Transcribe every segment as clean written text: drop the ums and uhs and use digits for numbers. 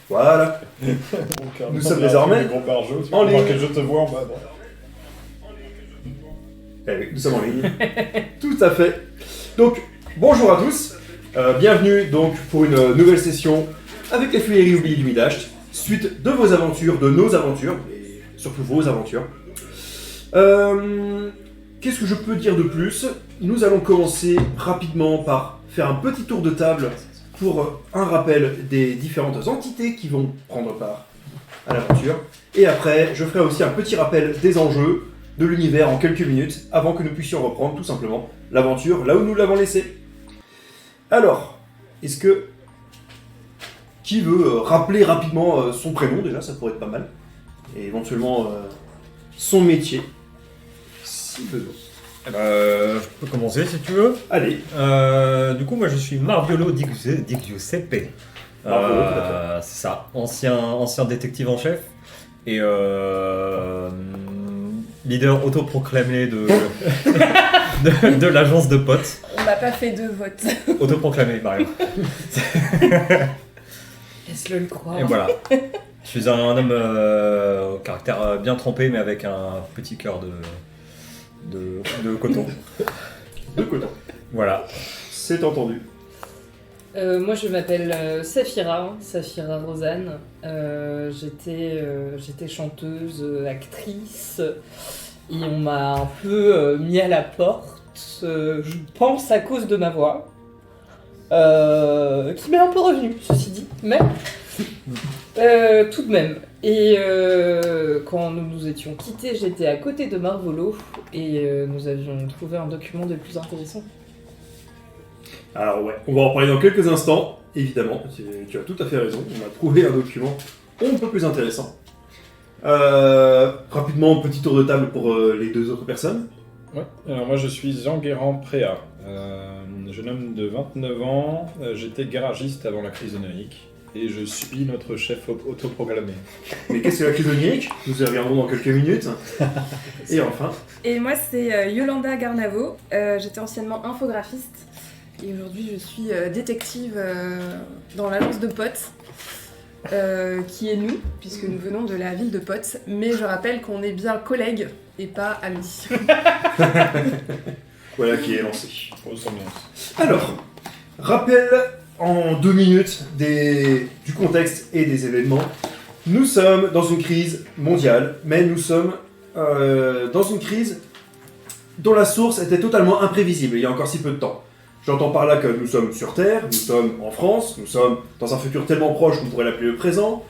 Voilà. Nous sommes désormais en ligne. Que je te vois en bas. Eh oui, nous sommes en ligne. Tout à fait. Donc, bonjour à tous. Bienvenue donc pour une nouvelle session avec les Fuileries oubliées du Midacht. Suite de vos aventures, de nos aventures, et surtout vos aventures. Qu'est-ce que je peux dire de plus? Nous allons commencer rapidement par faire un petit tour de table pour un rappel des différentes entités qui vont prendre part à l'aventure. Et après, je ferai aussi un petit rappel des enjeux de l'univers en quelques minutes avant que nous puissions reprendre tout simplement l'aventure là où nous l'avons laissée. Alors, est-ce que... Qui veut rappeler rapidement son prénom déjà, ça pourrait être pas mal. Et éventuellement son métier, si besoin. Je peux commencer si tu veux. Allez. Du coup, moi je suis Marviolo Di Giuseppe. Marviolo, tout à c'est ça, ancien détective en chef. Et leader autoproclamé de l'agence de potes. On n'a pas fait de vote. Autoproclamé, par exemple. Laisse-le le croire. Et voilà. Je suis un homme au caractère bien trempé, mais avec un petit cœur de coton. De coton. Voilà. C'est entendu. Moi je m'appelle Saphira Rosanne. J'étais chanteuse, actrice, et on m'a un peu mis à la porte, je pense à cause de ma voix, qui m'est un peu revenue, ceci dit, mais tout de même. Et quand nous nous étions quittés, j'étais à côté de Marvolo, et nous avions trouvé un document de plus intéressant. Alors ouais, on va en parler dans quelques instants, évidemment, tu as tout à fait raison, on a trouvé un document un peu plus intéressant. Rapidement, petit tour de table pour les deux autres personnes. Ouais, alors moi je suis Enguerrand Préa, jeune homme de 29 ans, j'étais garagiste avant la crise onirique et je suis notre chef autoproclamé. Mais qu'est-ce que la crise onirique? Nous y reviendrons dans quelques minutes. Et enfin... Et moi c'est Yolanda Garnavo, j'étais anciennement infographiste et aujourd'hui je suis détective dans l'agence de Potes. Qui est nous, puisque nous venons de la ville de Potes, mais je rappelle qu'on est bien collègues et pas amis. Voilà qui est lancé. Ressemblance. Alors, rappel en 2 minutes du contexte et des événements. Nous sommes dans une crise mondiale, mais nous sommes dans une crise dont la source était totalement imprévisible il y a encore si peu de temps. J'entends par là que nous sommes sur Terre, nous sommes en France, nous sommes dans un futur tellement proche qu'on pourrait l'appeler le présent,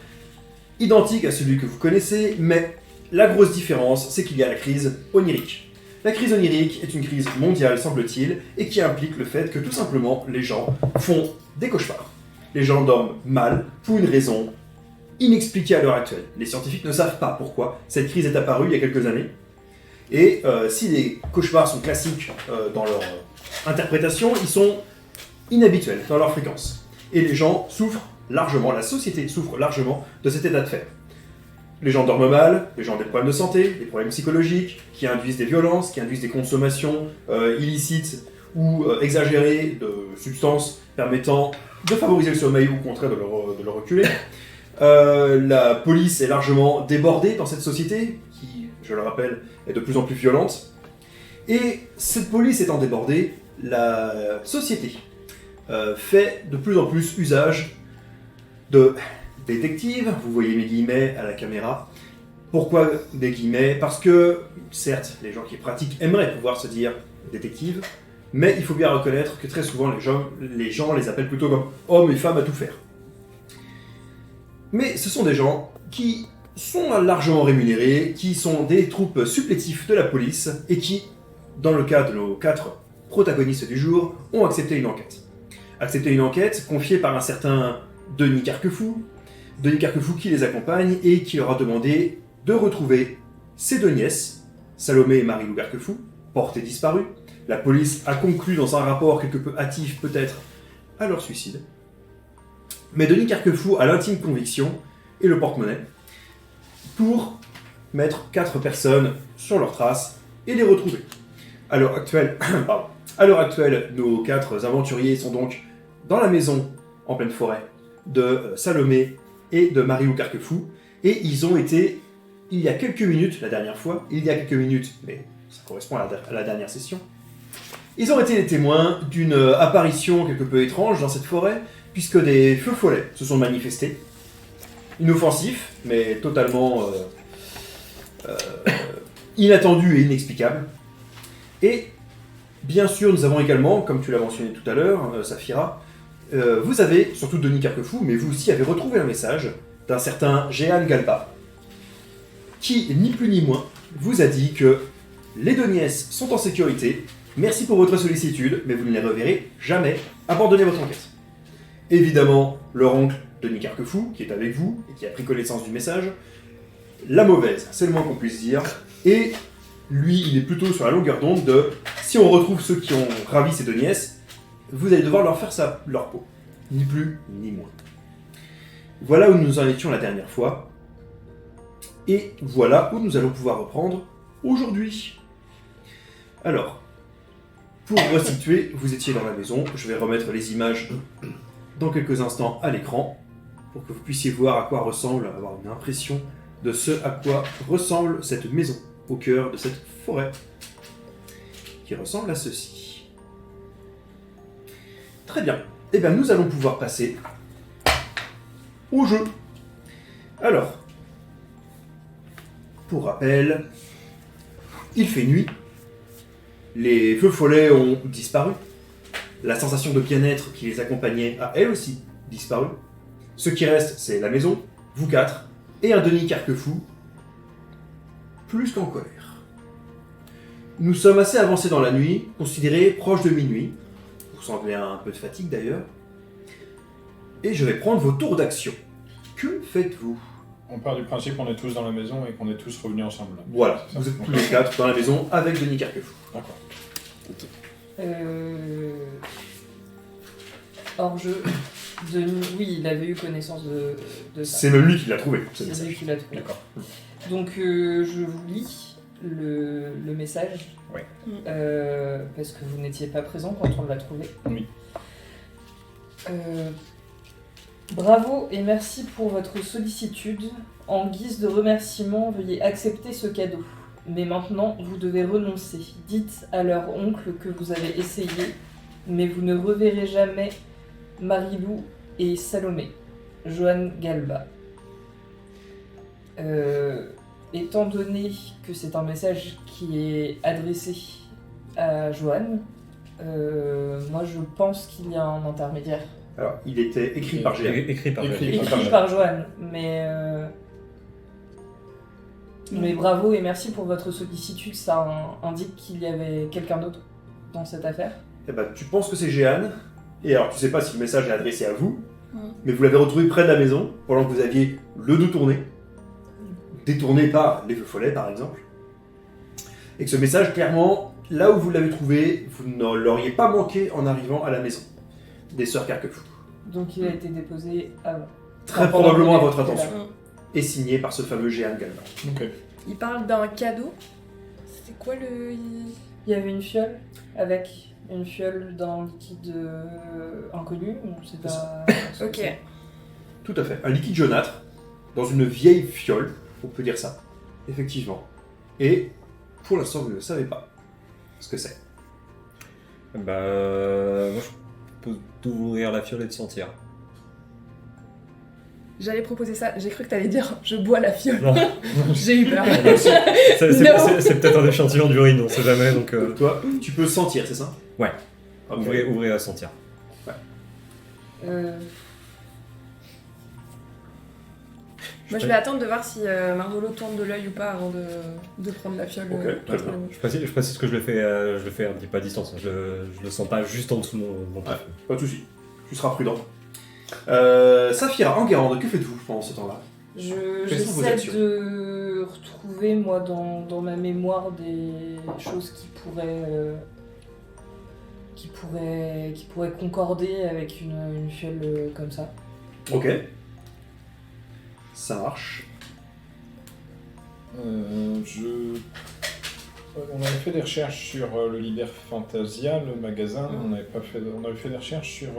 identique à celui que vous connaissez, mais la grosse différence, c'est qu'il y a la crise onirique. La crise onirique est une crise mondiale, semble-t-il, et qui implique le fait que tout simplement, les gens font des cauchemars. Les gens dorment mal, pour une raison inexpliquée à l'heure actuelle. Les scientifiques ne savent pas pourquoi cette crise est apparue il y a quelques années. Et si les cauchemars sont classiques dans leur interprétation, ils sont inhabituels dans leur fréquence. Et les gens souffrent largement, la société souffre largement de cet état de fait. Les gens dorment mal, les gens ont des problèmes de santé, des problèmes psychologiques, qui induisent des violences, qui induisent des consommations illicites ou exagérées de substances permettant de favoriser le sommeil ou au contraire de le reculer. La police est largement débordée dans cette société, qui, je le rappelle, est de plus en plus violente. Et cette police étant débordée, la société fait de plus en plus usage de détectives. Vous voyez mes guillemets à la caméra. Pourquoi des guillemets? Parce que, certes, les gens qui pratiquent aimeraient pouvoir se dire détective, mais il faut bien reconnaître que très souvent les gens les appellent plutôt comme hommes et femmes à tout faire. Mais ce sont des gens qui sont largement rémunérés, qui sont des troupes supplétifs de la police et qui, dans le cas de nos 4 protagonistes du jour, ont accepté une enquête. Accepté une enquête confiée par un certain Denis Carquefou qui les accompagne et qui leur a demandé de retrouver ses 2 nièces, Salomé et Marie-Lou Carquefou, portées disparues. La police a conclu dans un rapport quelque peu hâtif peut-être à leur suicide. Mais Denis Carquefou a l'intime conviction et le porte-monnaie pour mettre 4 personnes sur leurs traces et les retrouver. À l'heure actuelle, nos 4 aventuriers sont donc dans la maison en pleine forêt de Salomé et de Marilou Carquefou. Et ils ont été, il y a quelques minutes, la dernière fois, mais ça correspond à la dernière session, ils ont été les témoins d'une apparition quelque peu étrange dans cette forêt, puisque des feux follets se sont manifestés. Inoffensifs, mais totalement inattendus et inexplicables. Et bien sûr, nous avons également, comme tu l'as mentionné tout à l'heure, Saphira, vous avez, surtout Denis Carquefou, mais vous aussi avez retrouvé un message d'un certain Jehan Galba, qui, ni plus ni moins, vous a dit que les Deniès sont en sécurité, merci pour votre sollicitude, mais vous ne les reverrez jamais, abandonnez votre enquête. Évidemment, leur oncle, Denis Carquefou, qui est avec vous, et qui a pris connaissance du message, la mauvaise, c'est le moins qu'on puisse dire, et lui, il est plutôt sur la longueur d'onde de « si on retrouve ceux qui ont ravi ces Deniès, vous allez devoir leur faire ça, leur peau. Ni plus, ni moins. » Voilà où nous en étions la dernière fois, et voilà où nous allons pouvoir reprendre aujourd'hui. Alors, pour resituer, vous étiez dans la maison, je vais remettre les images dans quelques instants à l'écran, pour que vous puissiez voir à quoi ressemble, avoir une impression de ce à quoi ressemble cette maison, au cœur de cette forêt, qui ressemble à ceci. Très bien, et bien nous allons pouvoir passer au jeu. Alors, pour rappel, il fait nuit, les feux follets ont disparu, la sensation de bien-être qui les accompagnait a elle aussi disparu. Ce qui reste, c'est la maison, vous quatre, et un Denis Carquefou, plus qu'en colère. Nous sommes assez avancés dans la nuit, considéré proche de minuit, vous semblez un peu de fatigue d'ailleurs, et je vais prendre vos tours d'action. Que faites-vous ? On part du principe qu'on est tous dans la maison et qu'on est tous revenus ensemble. Voilà, C'est ça. vous êtes tous les quatre dans la maison avec Denis Carquefou. D'accord. Hors jeu, oui, il avait eu connaissance de ça. C'est même lui qui l'a trouvé, ce C'est lui message. qui l'a trouvé. D'accord. Donc je vous lis le message. Oui. Parce que vous n'étiez pas présent quand on l'a trouvé. Oui. Bravo et merci pour votre sollicitude. En guise de remerciement, veuillez accepter ce cadeau. Mais maintenant, vous devez renoncer. Dites à leur oncle que vous avez essayé, mais vous ne reverrez jamais Marilou et Salomé. Johan Galba. Étant donné que c'est un message qui est adressé à Johan, moi je pense qu'il y a un intermédiaire. Alors, il était écrit par Géant. Écrit par Écrit. Écrit par Johan, mais bravo et merci pour votre sollicitude, ça indique qu'il y avait quelqu'un d'autre dans cette affaire. Eh ben, tu penses que c'est Jeanne, et alors tu sais pas si le message est adressé à vous, Mhm. mais vous l'avez retrouvé près de la maison, pendant que vous aviez le dos tourné, détourné par les feux follets par exemple, et que ce message, clairement, là où vous l'avez trouvé, vous ne l'auriez pas manqué en arrivant à la maison des sœurs Carquefou. Donc il a été déposé avant. Très Enfin, probablement à pendant votre qu'il était attention, Mm. et signé par ce fameux Jeanne Galba. Ok. Il parle d'un cadeau. C'était quoi le. Il y avait une fiole avec une fiole d'un liquide inconnu, on sait pas. ce que Ok. c'est. Tout à fait, un liquide jaunâtre, dans une vieille fiole, on peut dire ça, effectivement. Et, pour l'instant, vous ne le savez pas ce que c'est. Bah, moi je propose d'ouvrir la fiole et de sentir. J'allais proposer ça. J'ai cru que t'allais dire je bois la fiole. Non. J'ai eu peur. C'est peut-être un échantillon d'urine, on sait jamais, donc Toi, tu peux sentir, c'est ça? Ouais. Ok. ouvrez à sentir. Moi, je vais attendre de voir si Marvolo tourne de l'œil ou pas avant de prendre la fiole. Ok, très entre bien. les mains. Je précise que je le fais un petit peu à distance, je le sens pas juste en dessous de mon Ouais, plafond. pas de soucis. Tu seras prudent. Saphira, Enguerrand, que faites-vous pendant ce temps-là? Quelles sont vos J'essaie actions de retrouver, moi, dans ma mémoire des choses qui pourraient concorder avec une fiole comme ça. Ok. Ça marche. On avait fait des recherches sur le Liber Fantasia, le magasin. On avait fait des recherches sur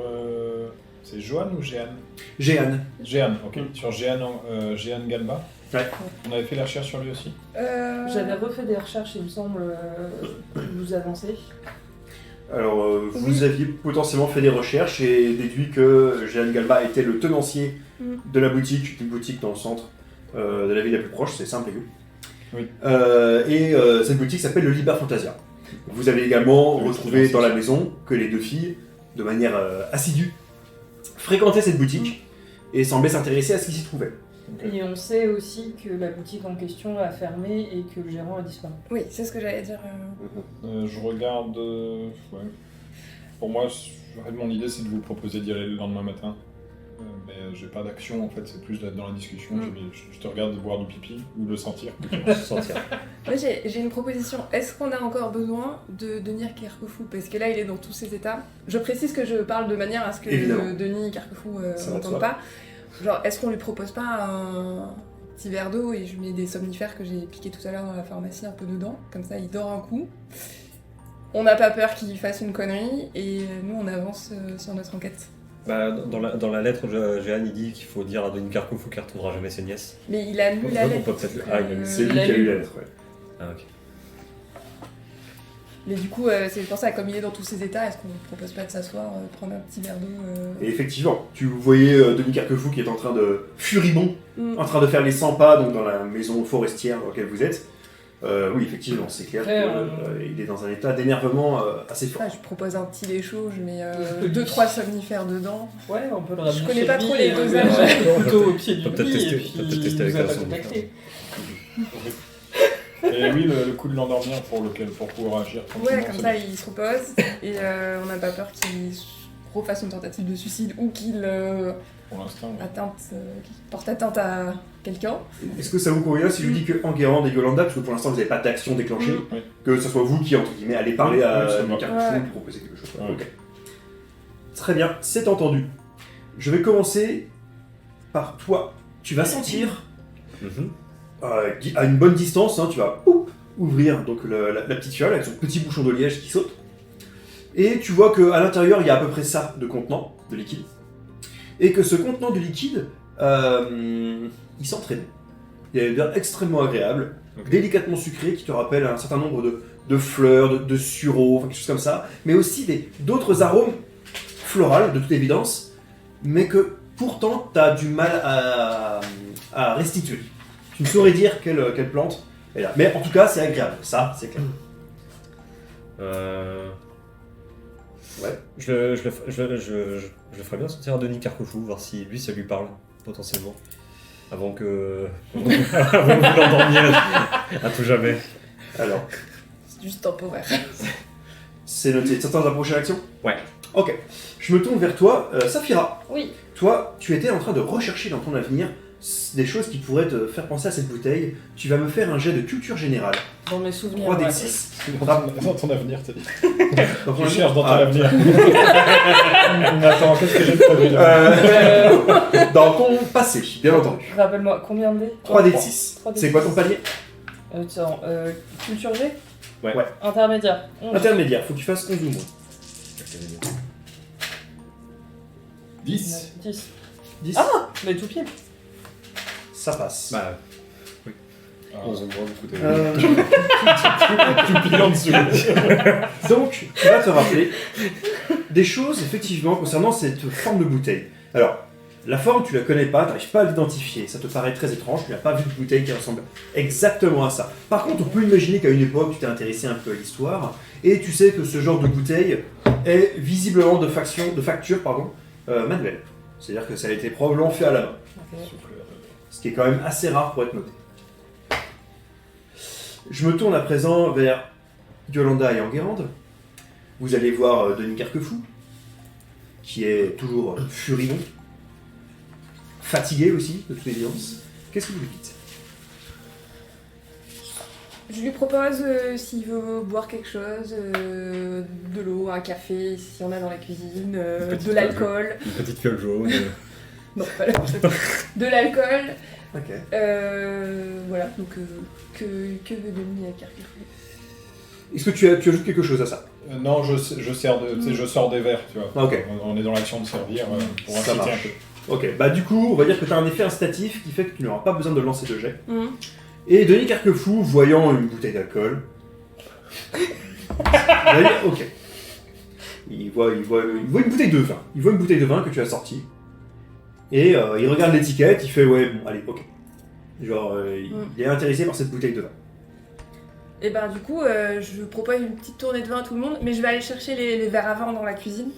C'est Johan ou Jeanne? Jeanne. Jeanne, ok. Sur Jeanne Galba. Ouais. On avait fait la recherche sur lui aussi. J'avais refait des recherches, il me semble, vous avancez. Alors, vous aviez potentiellement fait des recherches et déduit que Jeanne Galba était le tenancier de la boutique, une boutique dans le centre de la ville la plus proche, c'est simple et vu. Oui. Cette boutique s'appelle le Liber Fantasia. Vous avez également Oui, retrouvé c'est dans la ça. maison que les deux filles, de manière assidue, fréquentaient cette boutique et semblaient s'intéresser à ce qui s'y trouvait. Et on sait aussi que la boutique en question a fermé et que le gérant a disparu. Oui, c'est ce que j'allais dire. Je regarde. Ouais. Pour moi, mon idée c'est de vous proposer d'y aller le lendemain matin. Mais j'ai pas d'action en fait, c'est plus d'être dans la discussion. Je te regarde boire du pipi ou le sentir. Sentir. Moi, j'ai une proposition. Est-ce qu'on a encore besoin de Denis Carquefou? Parce que là, il est dans tous ses états. Je précise que je parle de manière à ce que Évidemment. Denis Carquefou Ça va de n'entende soi. pas. Genre, est-ce qu'on lui propose pas un petit verre d'eau et je mets des somnifères que j'ai piqués tout à l'heure dans la pharmacie un peu dedans? Comme ça, il dort un coup. On n'a pas peur qu'il fasse une connerie et nous, on avance sur notre enquête. Bah, dans la lettre, Jeanne, il dit qu'il faut dire à Denis Carquefou qu'il ne retrouvera jamais ses nièces. Mais il a lu Donc, la on lettre. peut peut-être- Ah, il a lu. C'est lui il a qui a lu. eu la lettre, ouais. Ah, ok. Mais du coup, c'est pour ça, comme il est dans tous ses états, est-ce qu'on ne propose pas de s'asseoir, prendre un petit verre d'eau Et effectivement, tu voyais Denis Carquefou qui est en train de furibond, Mm. en train de faire les 100 pas donc dans la maison forestière dans laquelle vous êtes. Oui, effectivement, c'est clair qu'il est dans un état d'énervement assez fort. Ah, je propose un petit lait chaud, je mets Oui. 2-3 somnifères dedans. Ouais, on peut le ramener. Je connais chez pas lui trop les et le dosages. mettre plutôt au pied du Peut-être lit tester- et puis peut-être tester il avec nous a la pas sonde. contacté. Et oui, le coup de l'endormir pour pouvoir agir. Ouais, tranquillement, comme c'est ça bien. il se repose et on n'a pas peur qu'il refasse une tentative de suicide ou qu'il Pour l'instant, ouais. qu'il porte atteinte à quelqu'un. Est-ce que ça vous convient si je vous dis que Enguerrand et Yolanda, parce que pour l'instant vous n'avez pas d'action déclenchée, Oui. que ce soit vous qui, entre guillemets, allez parler Oui, à oui, ça Denis va. Carquefou Ouais. pour proposer quelque chose. Ouais. Ok. Très bien, c'est entendu. Je vais commencer par toi. Tu vas sentir Mhm. à une bonne distance, hein, tu vas ouvrir donc la petite fiole avec son petit bouchon de liège qui saute. Et tu vois qu'à l'intérieur, il y a à peu près ça de contenant, de liquide. Et que ce contenant de liquide, il s'entraîne. Il y a une odeur extrêmement agréable, Ok. délicatement sucrée, qui te rappelle un certain nombre de fleurs, de sureaux, enfin quelque chose comme ça. Mais aussi d'autres arômes floraux, de toute évidence, mais que pourtant, tu as du mal à restituer. Tu ne saurais dire quelle plante est là. Mais en tout cas, c'est agréable, ça, c'est clair. Ouais. Je le ferais bien sentir à Denis Carquefou, voir si lui ça lui parle, potentiellement. Avant que. Avant de vous l'endormir à tout jamais. Alors, C'est juste temporaire. c'est noté. Ça tente la prochaine action Ouais. Ok. Je me tourne vers toi, Saphira. Oui. Toi, tu étais en train de rechercher dans ton avenir des choses qui pourraient te faire penser à cette bouteille. Tu vas me faire un jet de culture générale. Dans mes souvenirs. 3d6. C'est dans ton avenir, t'as dit. Dans ton Tu avenir cherches dans ton Ah. avenir. Attends, qu'est-ce que j'ai de prévu là Dans ton passé, bien entendu. Rappelle-moi, combien de dés 3d6. 3d6. C'est quoi ton palier Attends, culture G Ouais. Ouais. Intermédiaire. 11. Intermédiaire, faut que tu fasses 11 ou moins. 10. 10. 10. Mais tout pied. Ça passe. Bah, Ah, 11 mois, vous foutez. tout pile en dessous. Donc, tu vas te rappeler des choses, effectivement, concernant cette forme de bouteille. Alors, la forme, tu la connais pas, tu n'arrives pas à l'identifier. Ça te paraît très étrange, tu n'as pas vu de bouteille qui ressemble exactement à ça. Par contre, on peut imaginer qu'à une époque, tu t'es intéressé un peu à l'histoire, et tu sais que ce genre de bouteille est visiblement de facture manuelle. C'est-à-dire que ça a été probablement fait à la main. Ok. Ce qui est quand même assez rare pour être noté. Je me tourne à présent vers Yolanda et Enguerrand. Vous allez voir Denis Carquefou, qui est toujours furibond, fatigué aussi, de toute évidence. Qu'est-ce que vous lui dites? Je lui propose s'il veut boire quelque chose, de l'eau, un café, s'il y en a dans la cuisine, Une petite de l'alcool. Une petite fiole jaune. Non, pas la de l'alcool. Ok. Voilà, donc que veut Denis à Carquefou? Est-ce que tu ajoutes quelque chose à ça? Non, je sers tu sais, je sors des verres, tu vois. Ah, ok. On est dans l'action de servir pour Ça inciter un marche. peu. Ok, bah du coup, on va dire que tu as un effet incitatif qui fait que tu n'auras pas besoin de lancer de jet. Mhm. Et Denis Carquefou, voyant une bouteille d'alcool, va dire ok. Il voit une bouteille de vin. Il voit une bouteille de vin que tu as sortie. Et il regarde l'étiquette, il fait ouais, bon, allez, ok. Genre, il est intéressé par cette bouteille de vin. Et ben du coup, je propose une petite tournée de vin à tout le monde, mais je vais aller chercher les verres à vin dans la cuisine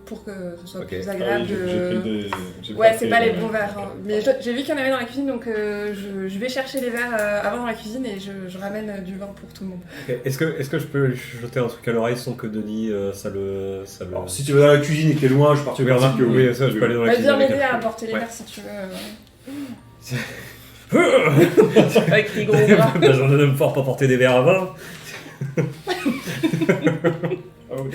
pour que ce soit Ok. plus Ah agréable. oui, j'ai pris des... j'ai Ouais, pris c'est pas les des- bons verres. Hein. Mais j'ai vu qu'il y en avait dans la cuisine, donc je vais chercher les verres avant dans la cuisine et je ramène du vin pour tout le monde. Ok, est-ce que je peux lui jeter un truc à l'oreille sans que Denis ça le. Alors, si tu vas dans la cuisine et que t'es loin, je partirai Oui, que oui, ça, je peux aller dans la Bah, cuisine. viens avec m'aider elle. à apporter les Ouais. verres si tu veux. Avec les gros bras. Bah, j'en ai même fort pas porter des verres à vin. Ah, ok.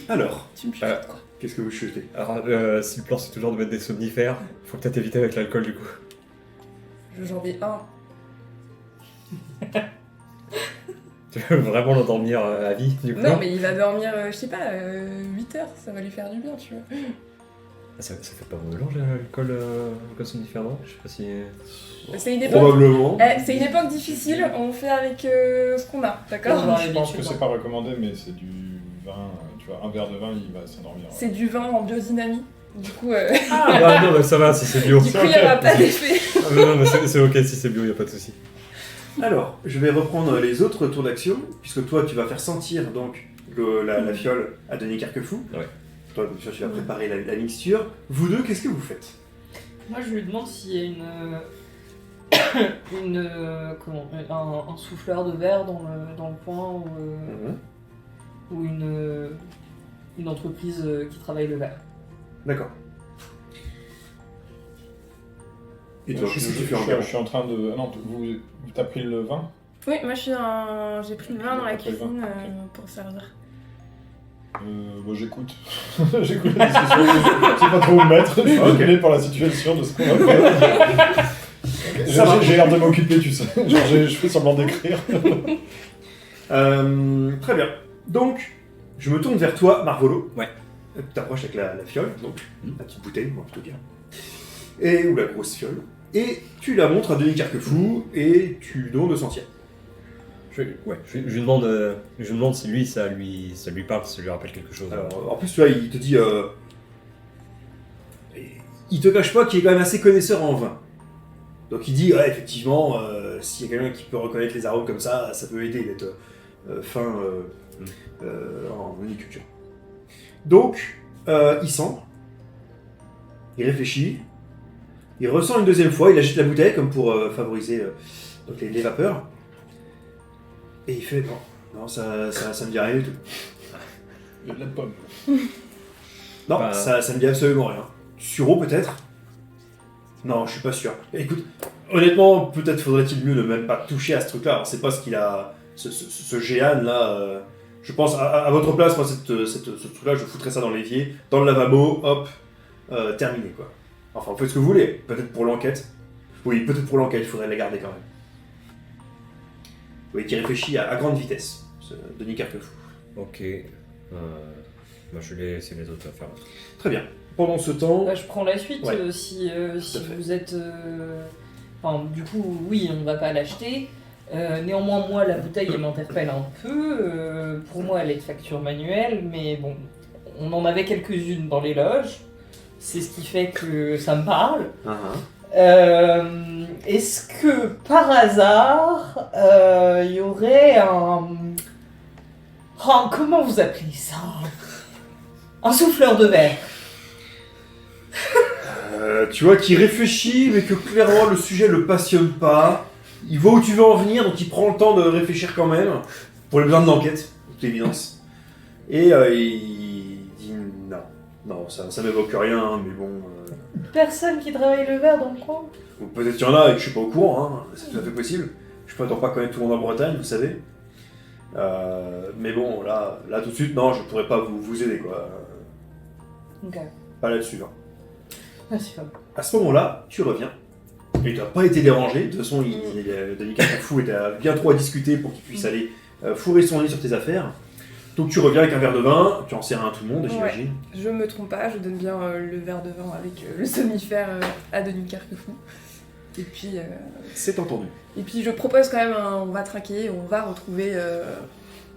Alors, Tu me chuchotes quoi. qu'est-ce que vous chuchotez? Alors, si le plan c'est toujours de mettre des somnifères, faut peut-être éviter avec l'alcool du coup. J'en ai un. Tu veux vraiment l'endormir à vie du coup? Non, mais il va dormir, je sais pas, 8 heures, ça va lui faire du bien, tu vois. Ah, ça fait pas mélange l'alcool somnifère, non? Je sais pas si. C'est une époque. Probablement. C'est une époque difficile, on fait avec ce qu'on a, d'accord? Ouais. Je pense que l'habitude, c'est hein. pas recommandé, mais c'est du vin, tu vois, un verre de vin, il va s'endormir. C'est du vin en biodynamie. Du coup, Ah bah, non, mais ça va si c'est bio. du coup, il n'y aura pas d'effet. Ah, mais non, mais c'est ok si c'est bio, y a pas de souci. Alors, je vais reprendre les autres tours d'action, puisque toi, tu vas faire sentir donc la fiole à Denis Carquefou. Ouais. Toi, bien sûr, tu vas préparer la mixture. Vous deux, qu'est-ce que vous faites? Moi, je lui demande s'il y a un souffleur de verre dans le coin ou une entreprise qui travaille le verre. D'accord. Et toi, Je qu'est-ce que tu fais en je suis en train de... Ah non, t'as pris le vin? Oui, moi j'ai pris le vin dans la Après le vin, cuisine ok. pour servir. Bon, j'écoute. J'écoute la discussion. Je sais pas trop où me mettre. Je suis Ok. désolé pour la situation de ce qu'on va faire. Ça marche. J'ai l'air de m'occuper, tu sais. Genre, je fais semblant d'écrire. Très bien. Donc, je me tourne vers toi, Marvolo. Ouais. Tu t'approches avec la fiole, donc la petite bouteille, moi, plutôt bien. Ou la grosse fiole. Et tu la montres à Denis Carquefou et tu demandes de sentir. Je lui demande si lui ça lui parle, si ça lui rappelle quelque chose. Alors, en plus, tu vois, il te dit... il te cache pas qu'il est quand même assez connaisseur en vin. Donc il dit, ouais, effectivement, s'il y a quelqu'un qui peut reconnaître les arômes comme ça peut aider d'être fin en viniculture. Donc, il sent, il réfléchit, il ressent une deuxième fois, il agite la bouteille comme pour favoriser donc les vapeurs. Et il fait, non, ça me dit rien du tout. Il y a de la pomme. Non, Bah. ça me dit absolument rien. Sureau peut-être? Non, je suis pas sûr. Écoute, honnêtement, peut-être faudrait-il mieux ne même pas toucher à ce truc-là. Alors, c'est pas ce qu'il a... Ce Géane là... je pense, à votre place, moi, ce truc-là, je foutrais ça dans l'évier, dans le lavabo, hop, terminé, quoi. Enfin, vous faites ce que vous voulez. Peut-être pour l'enquête. Oui, peut-être pour l'enquête, il faudrait la garder quand même. Oui, qui réfléchit à grande vitesse, ce Denis Carquefou. Ok. Bah, je vais laisser les autres faire. Très bien. Pendant ce temps... Bah, je prends la suite Ouais. si Tout à fait. vous êtes. Enfin, du coup, oui, on va pas l'acheter. Néanmoins, moi, la bouteille, elle m'interpelle un peu. Pour moi, elle est de facture manuelle, mais bon, on en avait quelques-unes dans les loges. C'est ce qui fait que ça me parle. Est-ce que, par hasard, il y aurait un... Oh, comment vous appelez ça? Un souffleur de verre. Tu vois qu'il réfléchit, mais que clairement le sujet le passionne pas. Il voit où tu veux en venir, donc il prend le temps de réfléchir quand même, pour les besoins de l'enquête, de toute évidence. Et il dit non. Non, ça m'évoque rien, mais bon... Personne qui travaille le verre dans le coin. ou peut-être qu'il y en a et que je suis pas au courant, hein, c'est tout à fait possible. Je prétends pas connaître tout le monde en Bretagne, vous savez. Mais bon, là tout de suite, non, je pourrais pas vous aider, quoi. Ok. Pas là-dessus, hein. Merci, Fab. À ce moment-là, tu reviens. Et tu n'as pas été dérangé. De toute façon, Denis Carquefou était bien trop à discuter pour qu'il puisse aller fourrer son nez sur tes affaires. Donc tu reviens avec un verre de vin, tu en sers un à tout le monde, j'imagine. Je me trompe pas, je donne bien le verre de vin avec le somnifère à Denis Carquefou. Et puis, C'est entendu. je propose quand même on va traquer, on va retrouver,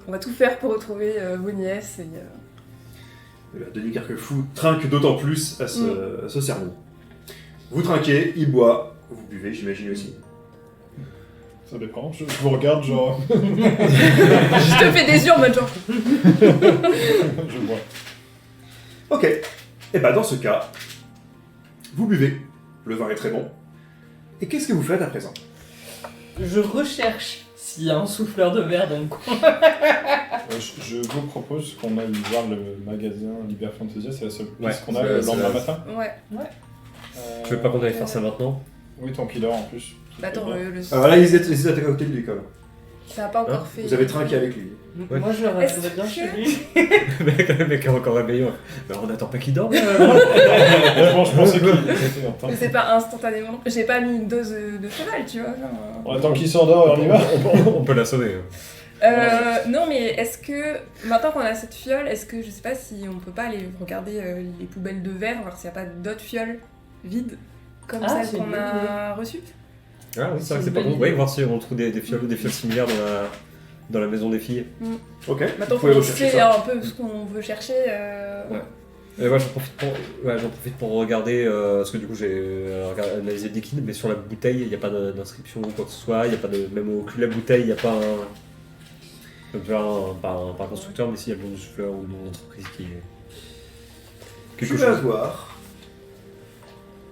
on va tout faire pour retrouver vos nièces. Et là, Denis Carquefou trinque d'autant plus à ce sermon. Vous trinquez, il boit, vous buvez, j'imagine aussi. Ça dépend, je vous regarde genre... Je te fais des yeux en mode genre. je bois. Ok. Et bah dans ce cas, vous buvez. Le vin est très bon. Et qu'est-ce que vous faites à présent? Je recherche s'il y a un souffleur de verre dans le coin. Je vous propose qu'on aille voir le magasin Liber Fantasia, c'est la seule Ouais, piste qu'on a c'est- le c'est lendemain la- matin. Ouais. Tu veux pas qu'on aille faire ça maintenant? Oui, tant qu'il dort en plus. Bah attends, Alors là, ils étaient à côté de lui quand même. ça a pas encore Hein, fait. Vous avez trinqué avec lui. Ouais. Moi, je le Est-ce resterai bien que- chez lui. Le mec est encore réveillé. Bah, on attend pas qu'il dorme. Franchement, je pensais qu'il était en train Mais de... c'est pas instantanément. J'ai pas mis une dose de cheval, tu vois. Genre, On attend qu'il s'endort et on y va. On peut l'assommer. non, mais est-ce que maintenant qu'on a cette fiole, est-ce que je sais pas si on peut pas aller regarder les poubelles de verre, voir s'il y a pas d'autres fioles vides comme Ah, celles c'est une qu'on bonne a reçues? Ah oui, c'est vrai que C'est c'est une pas bonne con. idée. Oui, voir si on trouve des fioles similaires dans la maison des filles. Ok. Maintenant Vous pouvez qu'on rechercher sait ça. un peu ce qu'on veut chercher. Et moi j'en profite pour regarder, parce que du coup j'ai analysé le liquide, mais sur la bouteille il n'y a pas d'inscription ou quoi que ce soit, il n'y a pas de, même au cul de la bouteille il n'y a pas un. Donc tu vois, pas un constructeur, mais s'il y a le nom du souffleur ou le nom d'entreprise qui est. Tu Quelque vas chose. voir.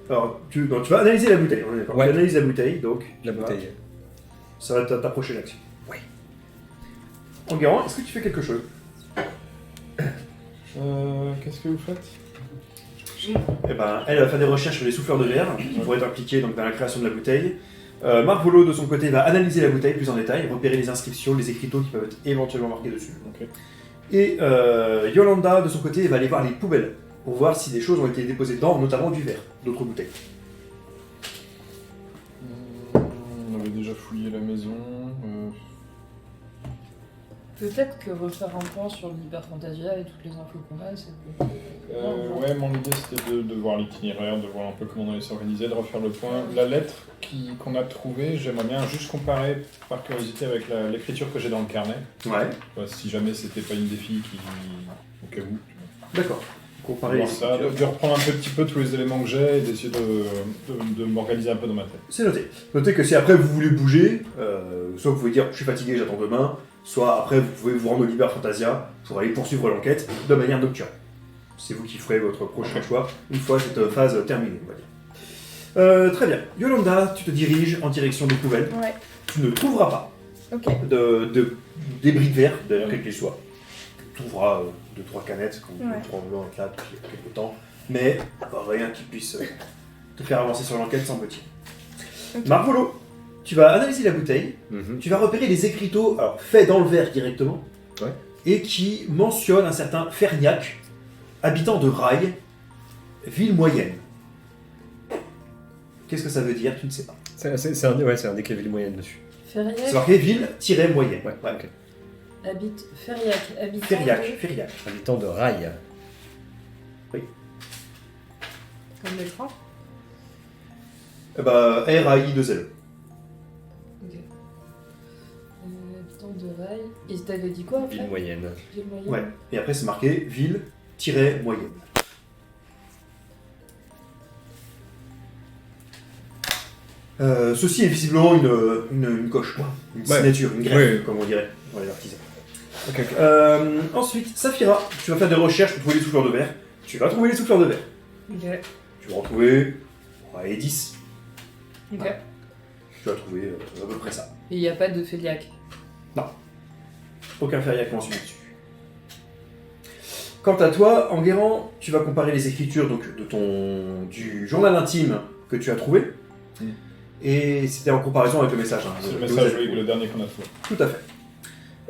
Alors, tu vas analyser la bouteille, on est d'accord. Ouais. Tu analyses la bouteille, donc. La tu vas- bouteille. Ça va être ta prochaine action. Ouais. Enguerrand, est-ce que tu fais quelque chose? Qu'est-ce que vous faites? Eh ben, elle va faire des recherches sur les souffleurs de verre qui pourraient être impliqués donc, dans la création de la bouteille. Marc Volo, de son côté, va analyser la bouteille plus en détail, repérer les inscriptions, les écriteaux qui peuvent être éventuellement marqués dessus. Ok. Et Yolanda, de son côté, va aller voir les poubelles pour voir si des choses ont été déposées dedans, notamment du verre, d'autres bouteilles. On avait déjà fouillé la maison. Peut-être que refaire un point sur l'Hyper Fantasia et toutes les infos qu'on a, c'est bon. Ouais, mon idée c'était de voir l'itinéraire, de voir un peu comment on allait s'organiser, de refaire le point. La lettre qu'on a trouvée, j'aimerais bien juste comparer par curiosité avec l'écriture que j'ai dans le carnet. Ouais, Si jamais c'était pas une des filles qui. Au cas où. d'accord. Comparer Voir les ça, de reprendre un petit peu tous les éléments que j'ai et d'essayer de m'organiser un peu dans ma tête. C'est noté. Notez que si après vous voulez bouger, soit vous pouvez dire je suis fatigué, j'attends demain, soit après vous pouvez vous rendre au Liber Fantasia pour aller poursuivre l'enquête de manière nocturne. C'est vous qui ferez votre prochain choix une fois cette phase terminée, on va dire. Très bien. Yolanda, tu te diriges en direction des poubelles. Ouais. Tu ne trouveras pas Ok. de débris de verre, d'ailleurs quel qu'il soit. Tu trouveras 2-3 canettes qu'on Ouais. trouve là depuis quelques temps, mais rien qui puisse te faire avancer sur l'enquête, semble-t-il. Ok. Marc Volo, tu vas analyser la bouteille, Mhm. tu vas repérer les écriteaux alors, faits dans le verre directement, Ouais. et qui mentionnent un certain Ferniac, habitant de Rail, ville moyenne. Qu'est-ce que ça veut dire? Tu ne sais pas. C'est indiqué ville moyenne dessus. C'est Ferriac marqué ville-moyenne. Ouais, Ouais. ok. habite. Ferriac habite. Ferriac. Habitant de Rail. Comme l'écran. Eh ben, R-A-I-2-L. Ok. Habitant de Rail. Et t'avais dit quoi après Ville moyenne. Ville moyenne. Ouais. Et après, c'est marqué ville-moyenne. Ceci est visiblement une coche, quoi. Une Ouais. signature, une greffe, Ouais. comme on dirait dans les artisans. Ok. Ensuite, Saphira, tu vas faire des recherches pour trouver les souffleurs de verre. Tu vas trouver les souffleurs de verre. Ok. Tu vas en trouver 10. Ok. Tu vas trouver à peu près ça. Et il n'y a pas de Ferriac. Aucun Ferriac mentionné dessus. Quant à toi, Enguerrand, tu vas comparer les écritures donc, du journal intime que tu as trouvé. Mm. Et c'était en comparaison avec le message. Hein, C'est le que message, vous avez oui, le dernier qu'on a trouvé. Tout à fait.